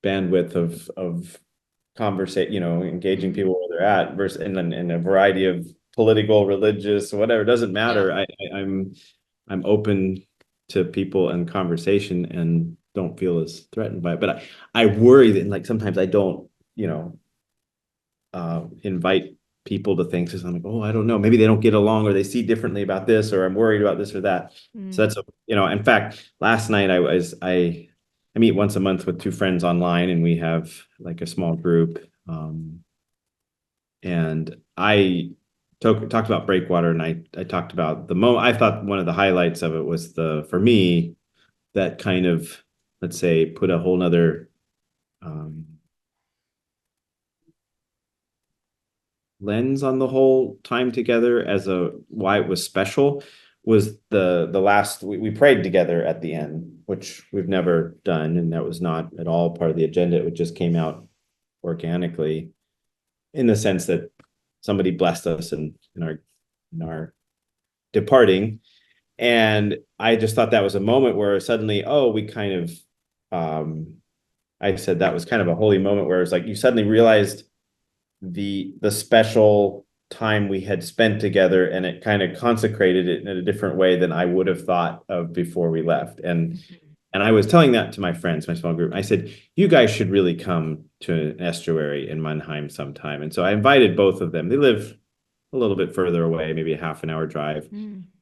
bandwidth of conversation, engaging Mhm. people where they're at, versus in a variety of political, religious, whatever, it doesn't Yeah. matter. I'm open to people and conversation and don't feel as threatened by it. But I worry that like sometimes I don't, invite people to things because I'm like, oh, I don't know, maybe they don't get along or they see differently about this, or I'm worried about this or that. So Mm. that's, in fact, last night I I meet once a month with two friends online, and we have like a small group. And I talked about breakwater, and I talked about the moment. I thought one of the highlights of it was for me, that kind of, let's say, put a whole nother lens on the whole time together as why it was special, was the last, we prayed together at the end, which we've never done, and that was not at all part of the agenda. It just came out organically, in the sense that somebody blessed us in our departing. And I just thought that was a moment where suddenly, we kind of, I said that was kind of a holy moment where it's like you suddenly realized the special time we had spent together, and it kind of consecrated it in a different way than I would have thought of before we left. And I was telling that to my friends, my small group. I said, you guys should really come to an estuary in Mannheim sometime. And so I invited both of them. They live a little bit further away, maybe a half an hour drive,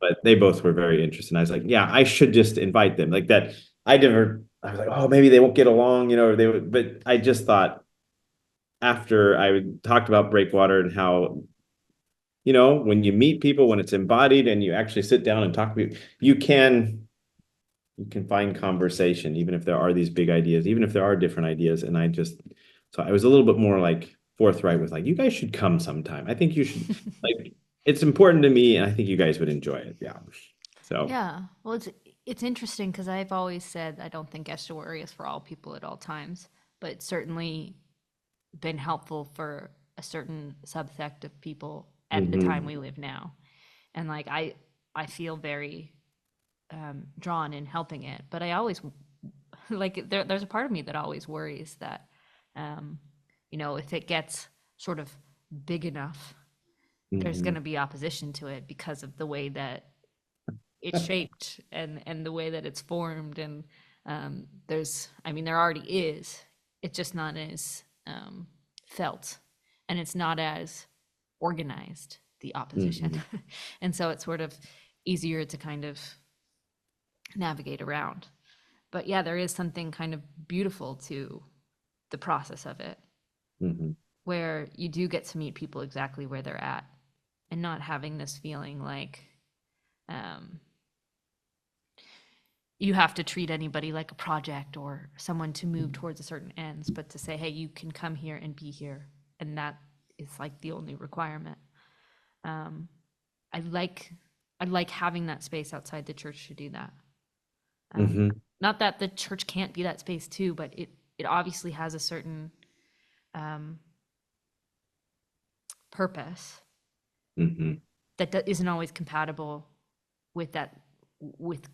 but they both were very interested. And I was like, yeah, I should just invite them like that. I was like, oh, maybe they won't get along, or they would, but I just thought, after I talked about breakwater and how, when you meet people, when it's embodied and you actually sit down and talk to people, you can find conversation, even if there are these big ideas, even if there are different ideas. And so I was a little bit more like forthright with like, you guys should come sometime. I think you should, like, it's important to me, and I think you guys would enjoy it. Yeah. So. Yeah. Well, it's interesting because I've always said I don't think estuary is for all people at all times, but it's certainly been helpful for a certain subsect of people at the time we live now. And like I feel very drawn in helping it, but I always like there's a part of me that always worries that if it gets sort of big enough, there's going to be opposition to it because of the way that it's shaped and the way that it's formed. And there already is. It's just not as felt, and it's not as organized, the opposition. And so it's sort of easier to kind of navigate around. But yeah, there is something kind of beautiful to the process of it, where you do get to meet people exactly where they're at, and not having this feeling like you have to treat anybody like a project or someone to move towards a certain ends, but to say, hey, you can come here and be here. And that is like the only requirement. I like having that space outside the church to do that. Not that the church can't be that space too, but it obviously has a certain purpose that isn't always compatible with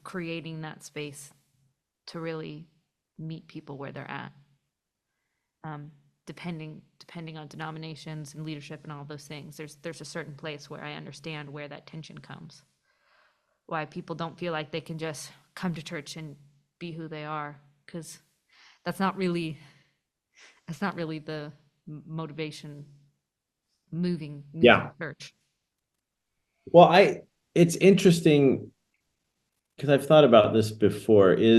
creating that space to really meet people where they're at, depending on denominations and leadership and all those things. There's a certain place where I understand where that tension comes, why people don't feel like they can just come to church and be who they are, because that's not really the motivation moving church. Well, it's interesting, because I've thought about this before, it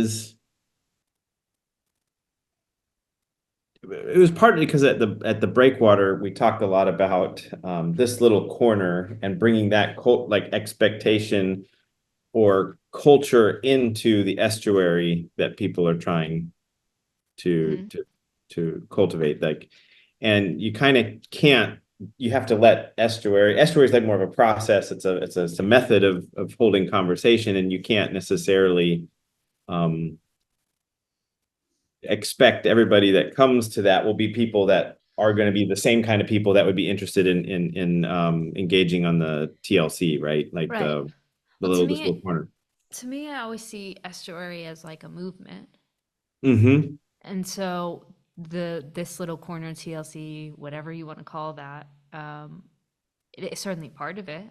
was partly because at the breakwater, we talked a lot about this little corner and bringing that expectation or culture into the estuary that people are trying to cultivate. And you kind of can't. You have to let estuary is like more of a process. It's a method of holding conversation, and you can't necessarily expect everybody that comes to that will be people that are going to be the same kind of people that would be interested in engaging on the TLC, right? Like the little corner. To me, I always see estuary as like a movement. And so this little corner TLC, whatever you want to call that, it is certainly part of it.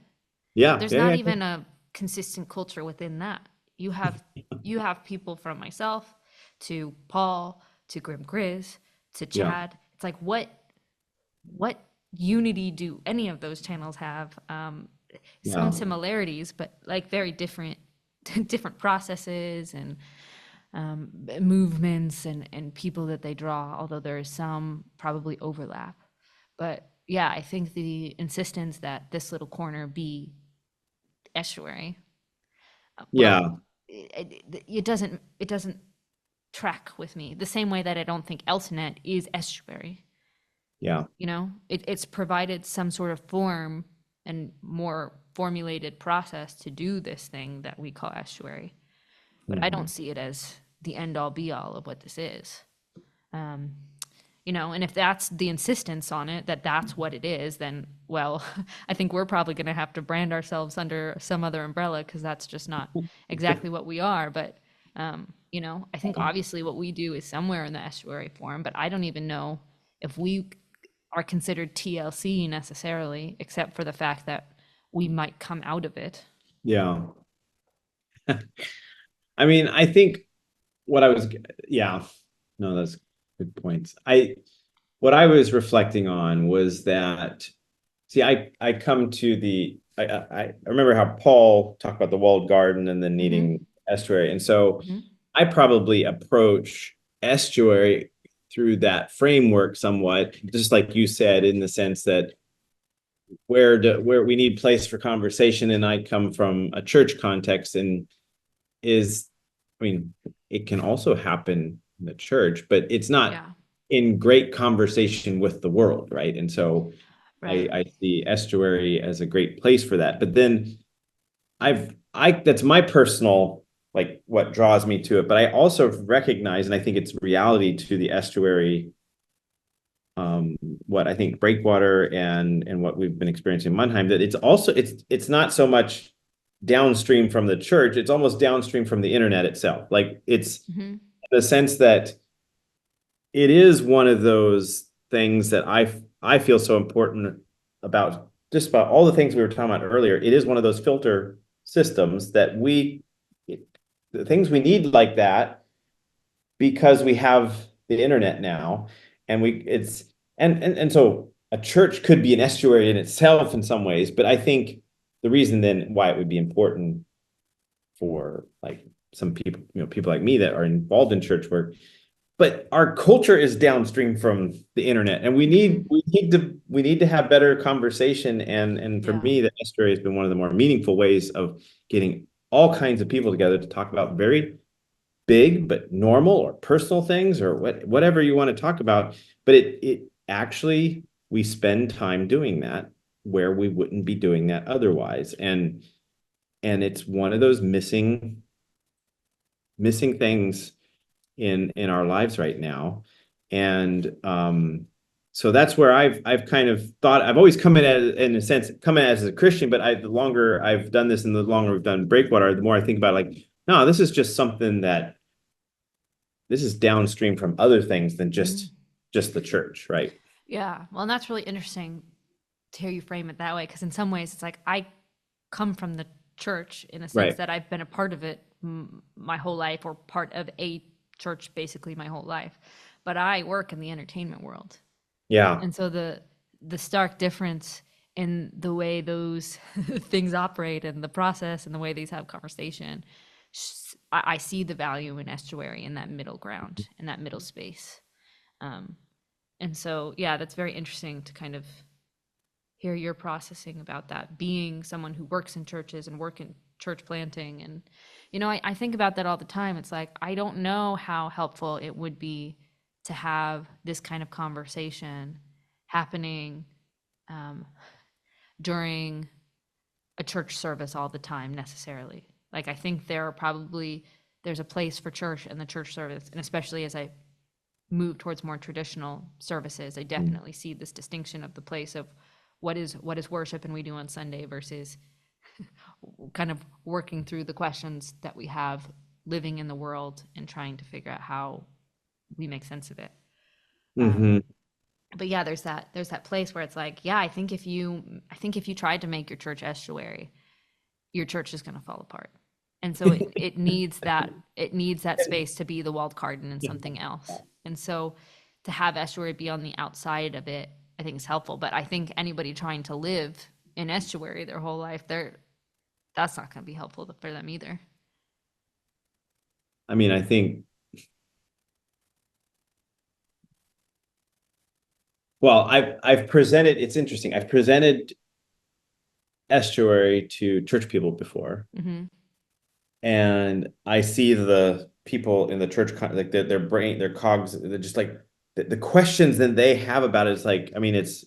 Yeah. There's not even a consistent culture within that. You have people from myself to Paul to Grim Grizz to Chad. It's like what unity do any of those channels have? Some similarities, but like very different processes and movements and people that they draw, although there is some probably overlap. But yeah, I think the insistence that this little corner be estuary, well, Yeah. it doesn't track with me the same way that I don't think Elsenet is estuary. Yeah. It's provided some sort of form and more formulated process to do this thing that we call estuary, but I don't Mhm. see it as the end all be all of what this is. Um, and if that's the insistence on it, that that's what it is, then, well, I think we're probably going to have to brand ourselves under some other umbrella, because that's just not exactly what we are. But, I think obviously what we do is somewhere in the estuary form, but I don't even know if we are considered TLC necessarily, except for the fact that we might come out of it. Yeah. I mean, I think what I was, yeah, no, that's good points. What I was reflecting on was that, see, I come to I remember how Paul talked about the walled garden and then Mm-hmm. needing estuary. And so Mm-hmm. I probably approach estuary through that framework somewhat, just like you said, in the sense that where we need place for conversation, and I come from a church context, and is, I mean, it can also happen in the church, but it's not Yeah. in great conversation with the world, right? And so Right. I see estuary as a great place for that. But then I that's my personal, like, what draws me to it. But I also recognize, and I think it's reality to the estuary, what I think Breakwater and what we've been experiencing in Mannheim, that it's not so much downstream from the church, it's almost downstream from the internet itself. Like, it's Mm-hmm. the sense that it is one of those things that I feel so important about, just about all the things we were talking about earlier. It is one of those filter systems that the things we need like that, because we have the internet now, and so a church could be an estuary in itself in some ways. But I think the reason then why it would be important for, like, some people, people like me that are involved in church work, but our culture is downstream from the internet, and we Mm-hmm. need we need to have better conversation. And for Yeah. me, the estuary has been one of the more meaningful ways of getting all kinds of people together to talk about very big but normal or personal things, or whatever you want to talk about. But it actually, we spend time doing that where we wouldn't be doing that otherwise. And it's one of those missing things in our lives right now. And so that's where I've kind of thought, I've always come in as, in a sense, come in as a Christian. But the longer I've done this and the longer we've done Breakwater, the more I think about, like, no, this is just something that, this is downstream from other things than Mm-hmm. just the church, right? Yeah. Well, and that's really interesting to hear you frame it that way, because in some ways it's like I come from the church in a sense Right. that I've been a part of it my whole life, or part of a church basically my whole life. But I work in the entertainment world. Yeah. And so the stark difference in the way those things operate and the process and the way these have conversation, I see the value in estuary, in that middle ground, in that middle space. Um, and so, yeah, that's very interesting to kind of hear your processing about that, being someone who works in churches and work in church planting. And, I think about that all the time. It's like, I don't know how helpful it would be to have this kind of conversation happening um, during a church service all the time necessarily. Like, I think there's a place for church in the church service, and especially as I move towards more traditional services, I definitely see this distinction of the place of what is worship and we do on Sunday versus kind of working through the questions that we have living in the world and trying to figure out how we make sense of it. Um, Mm-hmm. but yeah, there's that place where it's like, yeah, I think if you tried to make your church estuary, your church is going to fall apart. And so it needs that space to be the walled garden and something else. And so to have estuary be on the outside of it, I think is helpful. But I think anybody trying to live in estuary their whole life, that's not going to be helpful for them either. I mean, I think, well, I've presented, it's interesting. I've presented estuary to church people before, Mm-hmm. and I see the people in the church, like their brain, their cogs, they're just like the questions that they have about it is like, I mean, it's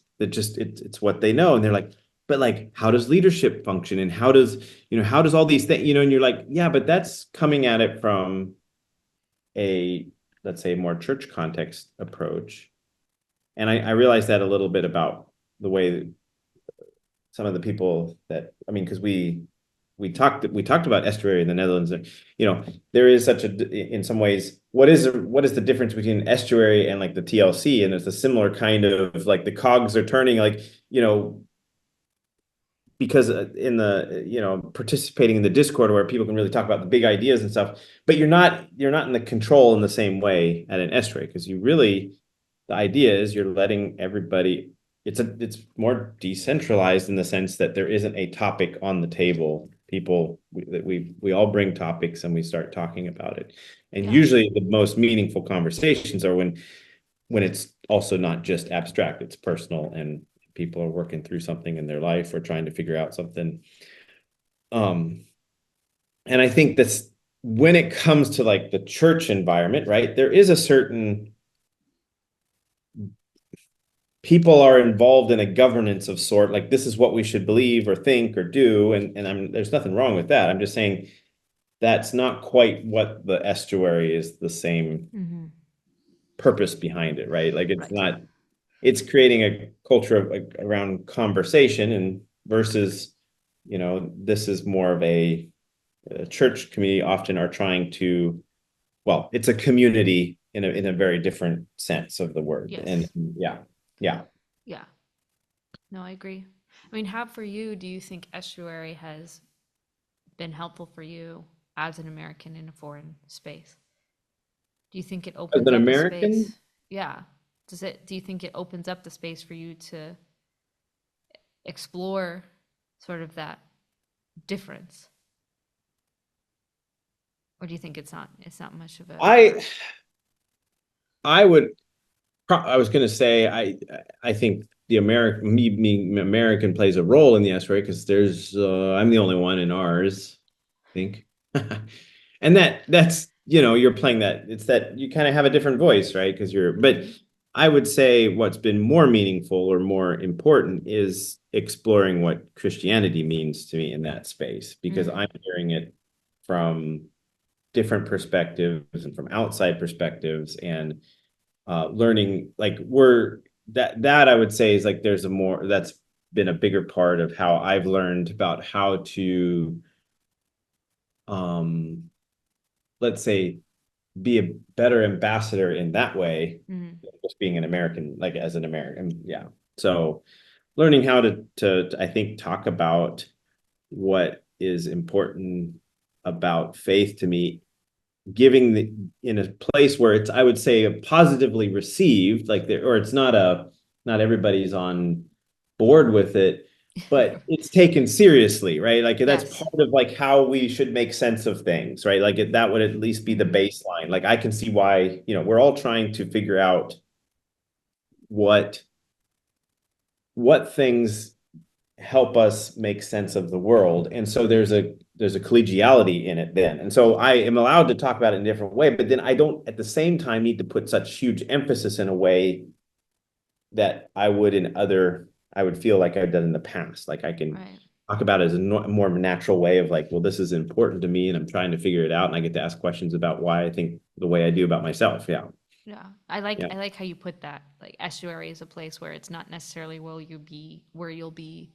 what they know, and they're like, but like, how does leadership function, and how does, how does all these things, and you're like, yeah, but that's coming at it from a, let's say, more church context approach. And I realized that a little bit about the way some of the people that, I mean, because we talked about estuary in the Netherlands, and there is such a, in some ways, what is the difference between estuary and like the TLC, and it's a similar kind of like the cogs are turning, like, because in the, participating in the Discord where people can really talk about the big ideas and stuff, but you're not in the control in the same way at an estuary, because the idea is you're letting everybody, it's more decentralized in the sense that there isn't a topic on the table. We all bring topics and we start talking about it. And Yeah. usually the most meaningful conversations are when it's also not just abstract, it's personal, and people are working through something in their life or trying to figure out something. And I think that's when it comes to like the church environment, right? There is a certain, people are involved in a governance of sort, like this is what we should believe or think or do, and there's nothing wrong with that. I'm just saying that's not quite what the estuary is, the same Mm-hmm. purpose behind it, right? Like it's Right. not, it's creating a culture of like around conversation, and versus, this is more of a church community often are trying to, well, it's a community in a very different sense of the word. Yes. And yeah. Yeah. No, I agree. I mean, how for you do you think estuary has been helpful for you as an American in a foreign space? Do you think it As opens an up a American, space? Yeah. Do you think it opens up the space for you to explore sort of that difference? Or do you think it's not much of a I I would I was going to say, I think the American plays a role in the estuary, because there's I'm the only one in ours, I think. And that's, you're playing that, it's that you kind of have a different voice, right? Because but I would say what's been more meaningful or more important is exploring what Christianity means to me in that space, because I'm hearing it from different perspectives and from outside perspectives, and learning, like, that I would say is like, there's a more, that's been a bigger part of how I've learned about how to, um let's say, be a better ambassador in that way, Mm-hmm. just being an American, like as an American. Yeah. So learning how to I think talk about what is important about faith to me, giving the, in a place where it's, I would say, positively received, like there, or it's not everybody's on board with it, but it's taken seriously, right? Like that's Yes. part of like how we should make sense of things, right? Like that would at least be the baseline. Like I can see why, we're all trying to figure out what things help us make sense of the world. And so there's a collegiality in it then. And so I am allowed to talk about it in a different way, but then I don't at the same time need to put such huge emphasis in a way that I would feel like I've done in the past. Like I can Right. talk about it as a more of a natural way of like, well, this is important to me and I'm trying to figure it out. And I get to ask questions about why I think the way I do about myself. Yeah. Yeah. I like Yeah. I like how you put that. Like estuary is a place where it's not necessarily where you'll be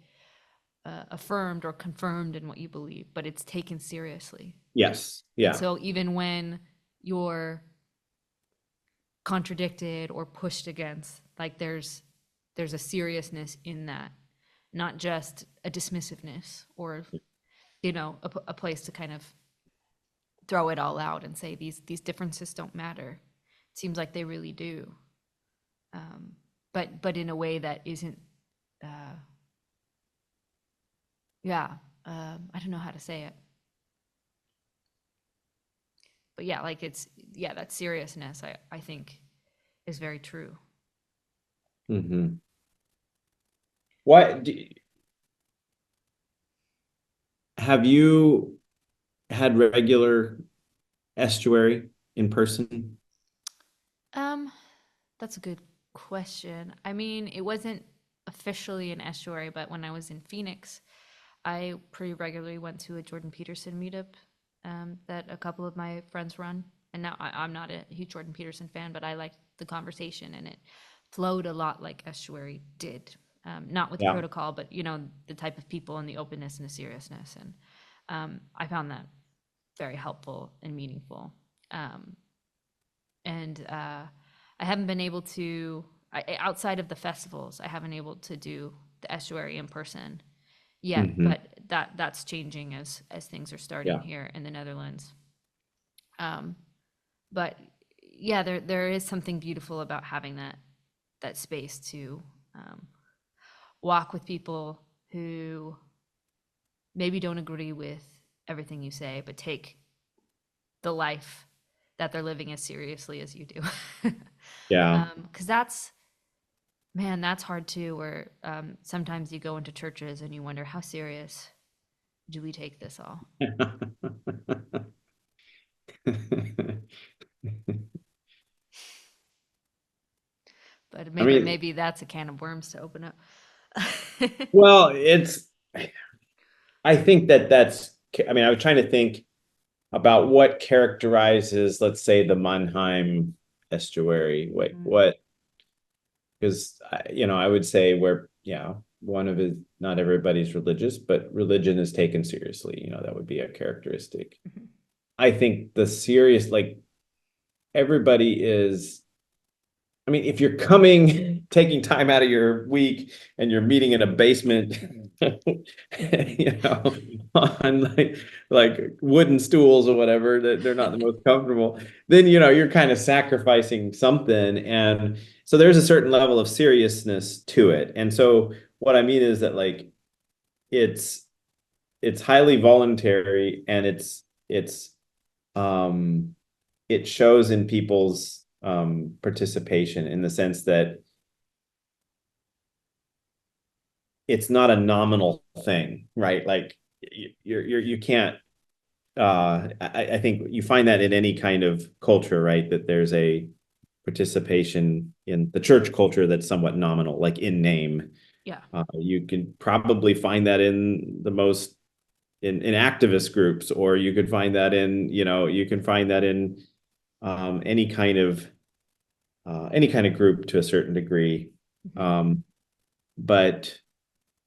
affirmed or confirmed in what you believe, but it's taken seriously. Yes. And Yeah. so even when you're contradicted or pushed against, like there's a seriousness in that, not just a dismissiveness or a place to kind of throw it all out and say these differences don't matter. It seems like they really do, but in a way that isn't. Uh, yeah, I don't know how to say it, yeah, like that seriousness I think is very true. Mm-hmm. What have you had regular estuary in person? Um, that's a good question. I mean, it wasn't officially an estuary, but when I was in Phoenix, I pretty regularly went to a Jordan Peterson meetup that a couple of my friends run. And now I'm not a huge Jordan Peterson fan, but I liked the conversation, and it flowed a lot like estuary did. Not with Yeah. protocol, but the type of people and the openness and the seriousness. And I found that very helpful and meaningful. Um, and I haven't been able to, outside of the festivals, I haven't able to do the estuary in person yet, Hmm. but that's changing as things are starting Yeah. here in the Netherlands. Um, but yeah, there is something beautiful about having that space to walk with people who maybe don't agree with everything you say, but take the life that they're living as seriously as you do. Yeah. 'Cause that's, man, that's hard too, where sometimes you go into churches and you wonder, how serious do we take this all? But I maybe mean, maybe that's a can of worms to open up. well, I think I mean, I was trying to think about what characterizes, let's say, the Mannheim estuary. Mm, Because, I would say where, yeah, one of it, not everybody's religious, but religion is taken seriously. That would be a characteristic. mhm. I think the serious, like, everybody is, I mean, if you're taking time out of your week and you're meeting in a basement, on like wooden stools or whatever, that they're not the most comfortable, then, you're kind of sacrificing something. And so there's a certain level of seriousness to it. And so what I mean is that, like, it's it's highly voluntary, and um it shows in people's participation, in the sense that it's not a nominal thing, right? Like, you can't, I think you find that in any kind of culture, right? That there's a participation in the church culture that's somewhat nominal, like in name. Yeah. You can probably find that in the most in activist groups, or you could find that in any kind of group to a certain degree. Mhm. But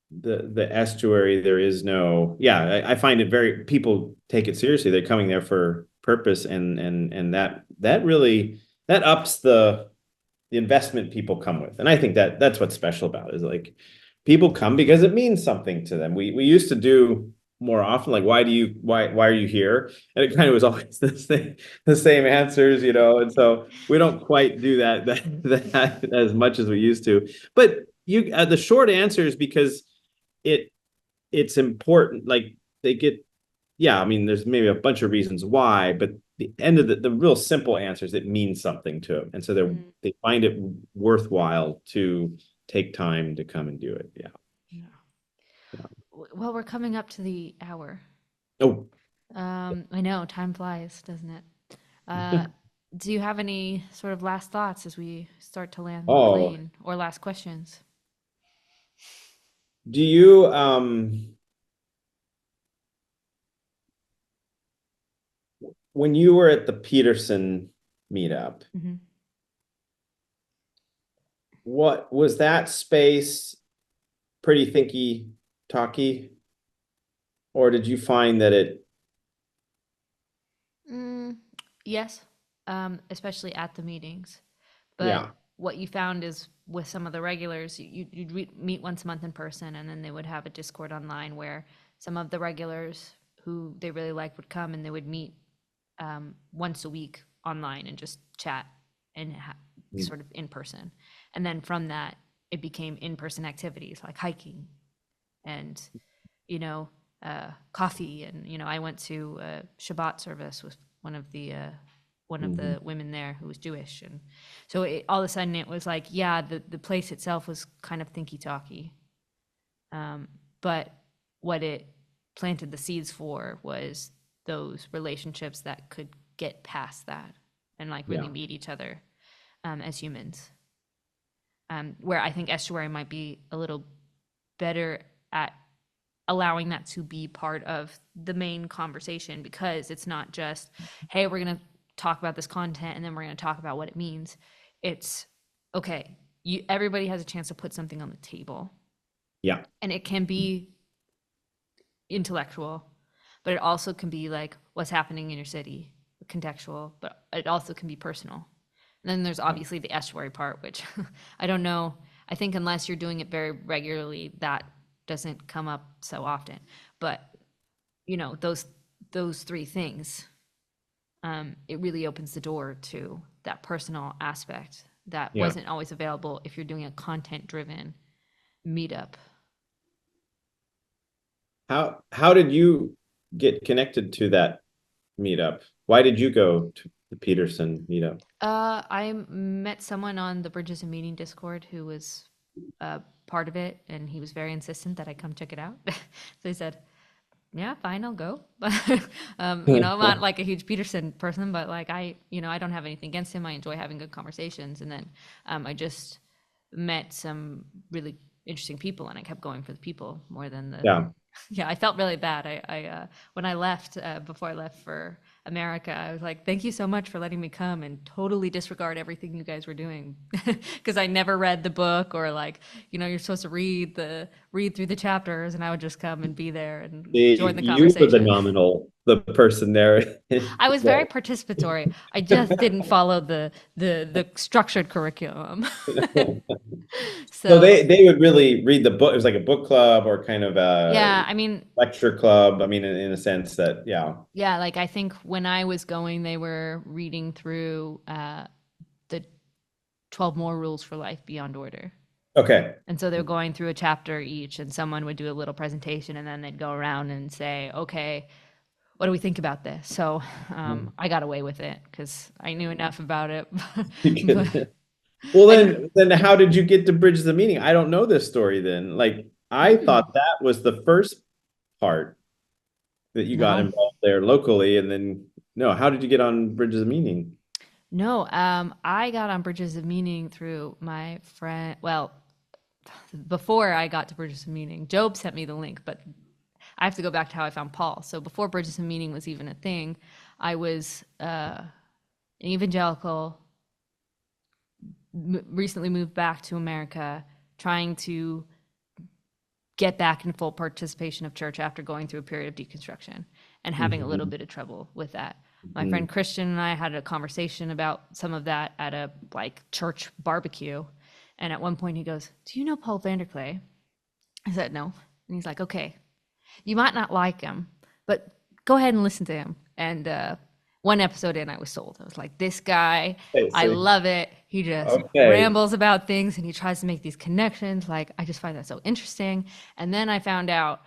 the estuary, there is no, yeah, I find it very, people take it seriously. They're coming there for purpose, and that really, that ups the investment people come with. And I think that's what's special about it, is like, people come because it means something to them. We used to do more often, like, why are you here? And it kind of was always the same answers, and so we don't quite do that as much as we used to. But the short answer is because it it's important. Like, they get, yeah, I mean, there's maybe a bunch of reasons why, but the end of the real simple answer is it means something to them. And so Mm, they find it worthwhile to take time to come and do it. Yeah. yeah. Yeah. Well, we're coming up to the hour. Oh, I know, time flies, doesn't it? Uh, do you have any sort of last thoughts as we start to land the oh, plane, or last questions? do you, when you were at the Peterson meetup, Hmm. what was that space pretty thinky talky, or did you find that it, Mm, yes, especially at the meetings. But yeah, what you found is with some of the regulars, you'd meet once a month in person, and then they would have a Discord online where some of the regulars who they really liked would come, and they would meet once a week online and just chat and sort of in person. And then from that, it became in person activities like hiking and, you know, coffee. And, I went to a Shabbat service with one of the women there who was Jewish. And so all of a sudden it was like, yeah, the place itself was kind of thinky-talky. But what it planted the seeds for was those relationships that could get past that and like really meet each other as humans. Where I think Estuary might be a little better at allowing that to be part of the main conversation, because it's not just, hey, we're going to talk about this content and then we're going to talk about what it means. It's okay, everybody has a chance to put something on the table. Yeah. And it can be intellectual, but it also can be like what's happening in your city, contextual, but it also can be personal. And then there's obviously the estuary part, which I don't know. I think unless you're doing it very regularly, that doesn't come up so often. But, you know, those three things, it really opens the door to that personal aspect that wasn't always available if you're doing a content-driven meetup. How did you get connected to that meetup? Why did you go to the Peterson meetup? I met someone on the Bridges and Meaning Discord who was part of it, and he was very insistent that I come check it out. So he said, yeah, fine, I'll go. You know, I'm not like a huge Peterson person, but like I don't have anything against him. I enjoy having good conversations. And then I just met some really interesting people, and I kept going for the people more than the yeah. I felt really bad. I when I left, before I left for America, I was like, thank you so much for letting me come and totally disregard everything you guys were doing, because I never read the book, or like, you know, you're supposed to read through the chapters, and I would just come and be there and join the conversation. You were the person there. I was very participatory. I just didn't follow the structured curriculum. So they would really read the book. It was like a book club or kind of a I mean, lecture club. I mean, in a sense that, yeah, like I think when I was going, they were reading through the 12 More Rules for Life Beyond Order. Okay. And so they're going through a chapter each, and someone would do a little presentation, and then they'd go around and say, okay, what do we think about this? So I got away with it because I knew enough about it. Well, then how did you get to Bridges of Meaning? I don't know this story then. Like, I thought that was the first part that you got involved there locally, and then how did you get on Bridges of Meaning? No, I got on Bridges of Meaning through my friend. Well, before I got to Bridges of Meaning, Job sent me the link, but I have to go back to how I found Paul. So before Bridges of Meaning was even a thing, I was an evangelical, recently moved back to America, trying to get back in full participation of church after going through a period of deconstruction and having a little bit of trouble with that. My friend Christian and I had a conversation about some of that at a church barbecue. And at one point he goes, do you know Paul VanderKlay? I said, no. And he's like, okay, you might not like him, but go ahead and listen to him. And one episode in, I was sold. I was like, this guy, I love it. He just rambles about things, and he tries to make these connections. Like, I just find that so interesting. And then I found out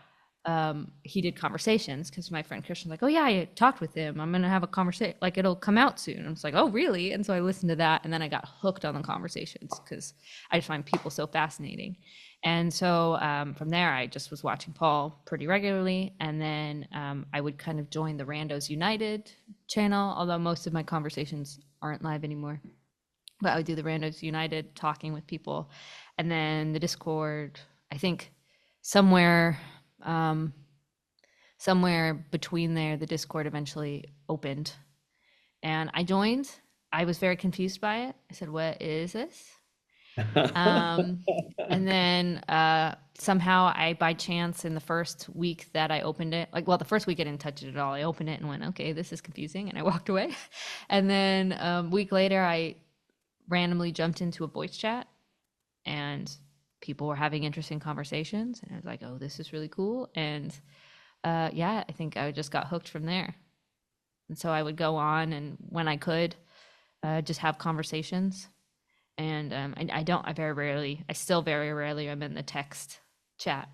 he did conversations, because my friend Christian's like, oh yeah, I talked with him. I'm going to have a conversation. Like, it'll come out soon. And I was like, oh, really? And so I listened to that, and then I got hooked on the conversations because I just find people so fascinating. And so from there, I just was watching Paul pretty regularly. And then I would kind of join the Randos United channel, although most of my conversations aren't live anymore. But I would do the Randos United, talking with people. And then the Discord, I think somewhere between there, the Discord eventually opened. And I joined. I was very confused by it. I said, what is this? And then somehow I, by chance, in the first week that I opened it, the first week I didn't touch it at all. I opened it and went, okay, this is confusing, and I walked away. And then a week later, I randomly jumped into a voice chat, and people were having interesting conversations, and I was like, oh, this is really cool. And I think I just got hooked from there. And so I would go on, and when I could, just have conversations. And I still very rarely am in the text chat.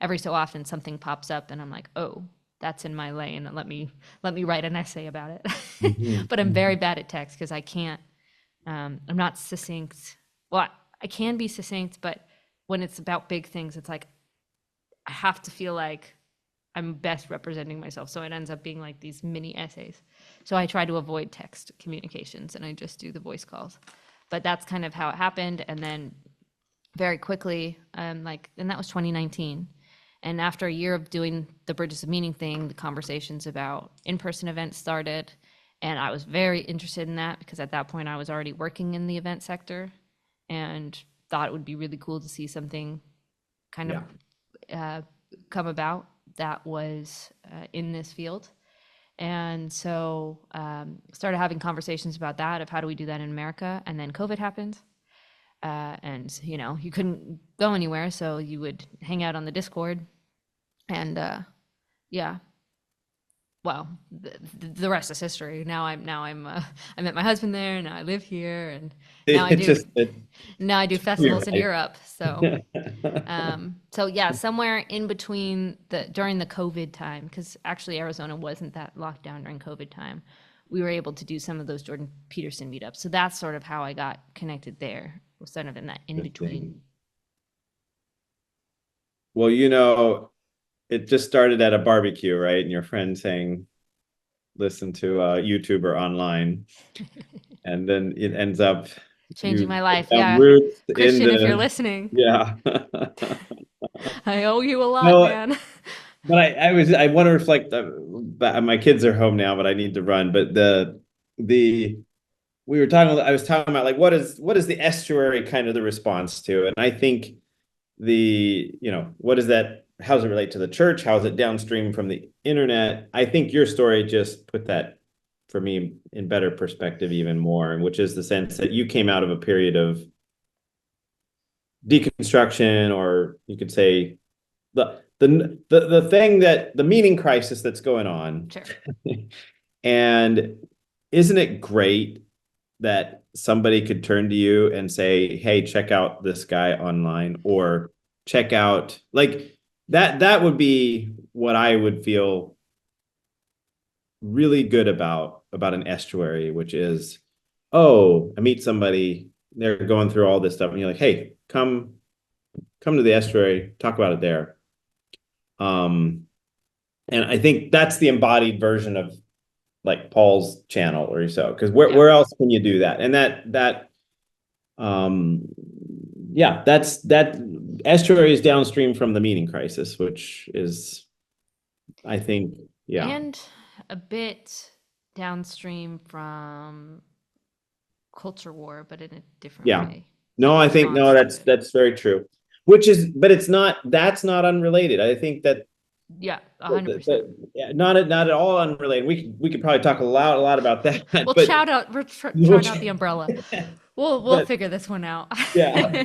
Every so often something pops up and I'm like, oh, that's in my lane, and let me write an essay about it. Mhm. But I'm very bad at text because I can't. I'm not succinct. Well, I can be succinct, but when it's about big things, it's like I have to feel like I'm best representing myself. So it ends up being like these mini essays. So I try to avoid text communications and I just do the voice calls. But that's kind of how it happened. And then very quickly, and that was 2019. And after a year of doing the Bridges of Meaning thing, the conversations about in-person events started. And I was very interested in that because at that point I was already working in the event sector and thought it would be really cool to see something kind of come about that was in this field. And so started having conversations about that, of how do we do that in America. And then COVID happened. And, you couldn't go anywhere. So you would hang out on the Discord. And well, the rest is history. Now I met my husband there. Now I live here. And now I do festivals in Europe. So somewhere in between during the COVID time, because actually Arizona wasn't that locked down during COVID time, we were able to do some of those Jordan Peterson meetups. So that's sort of how I got connected there, was sort of in that in between. Well, it just started at a barbecue, right? And your friend saying, listen to a YouTuber online. And then it ends up changing my life. Christian, if you're listening. Yeah. I owe you a lot, man. But I want to reflect. My kids are home now, but I need to run. But I was talking about like what is the estuary kind of the response to, and I think what is that? How does it relate to the church? How is it downstream from the internet? I think your story just put that for me in better perspective even more, which is the sense that you came out of a period of deconstruction, or you could say the thing that the meaning crisis that's going on. Sure. And isn't it great that somebody could turn to you and say, hey, check out this guy online, or check out like that would be what I would feel really good about an estuary, which is, I meet somebody, they're going through all this stuff, and you're like, hey, come to the estuary, talk about it there. And I think that's the embodied version of like Paul's channel or so, because where else can you do that? And that estuary is downstream from the meaning crisis, which is, I think, and a bit downstream from culture war, but in a different way. No, I think that's very true. But that's not unrelated. I think that 100%. Not at all unrelated. We could probably talk a lot about that. We'll shout out the umbrella. We'll figure this one out. Yeah.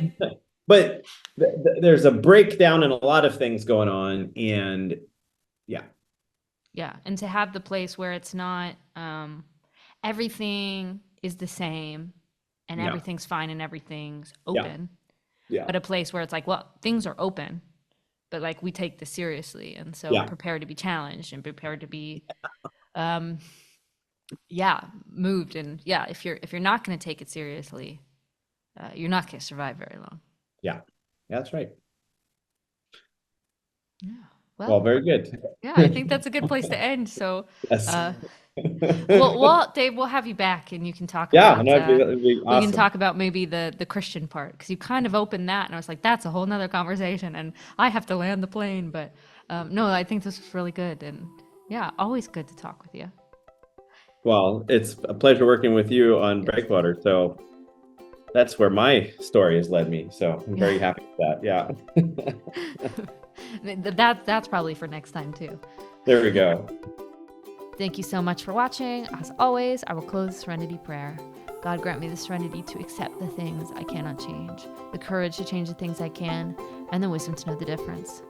But there's a breakdown in a lot of things going on, and and to have the place where it's not everything is the same and everything's fine and everything's open, but a place where it's like, well, things are open, but like we take this seriously, and so prepared to be challenged and prepared to be moved. And if you're not going to take it seriously, you're not going to survive very long. That's right. Well, very good. I think that's a good place to end. So Dave, we'll have you back and you can talk about that'd be awesome. We can talk about maybe the Christian part, because you kind of opened that and I was like, that's a whole nother conversation and I have to land the plane. But no, I think this was really good, and always good to talk with you. Well, it's a pleasure working with you on Breakwater. So that's where my story has led me. So I'm very happy with that. Yeah. That's probably for next time too. There we go. Thank you so much for watching. As always, I will close with serenity prayer. God, grant me the serenity to accept the things I cannot change, the courage to change the things I can, and the wisdom to know the difference.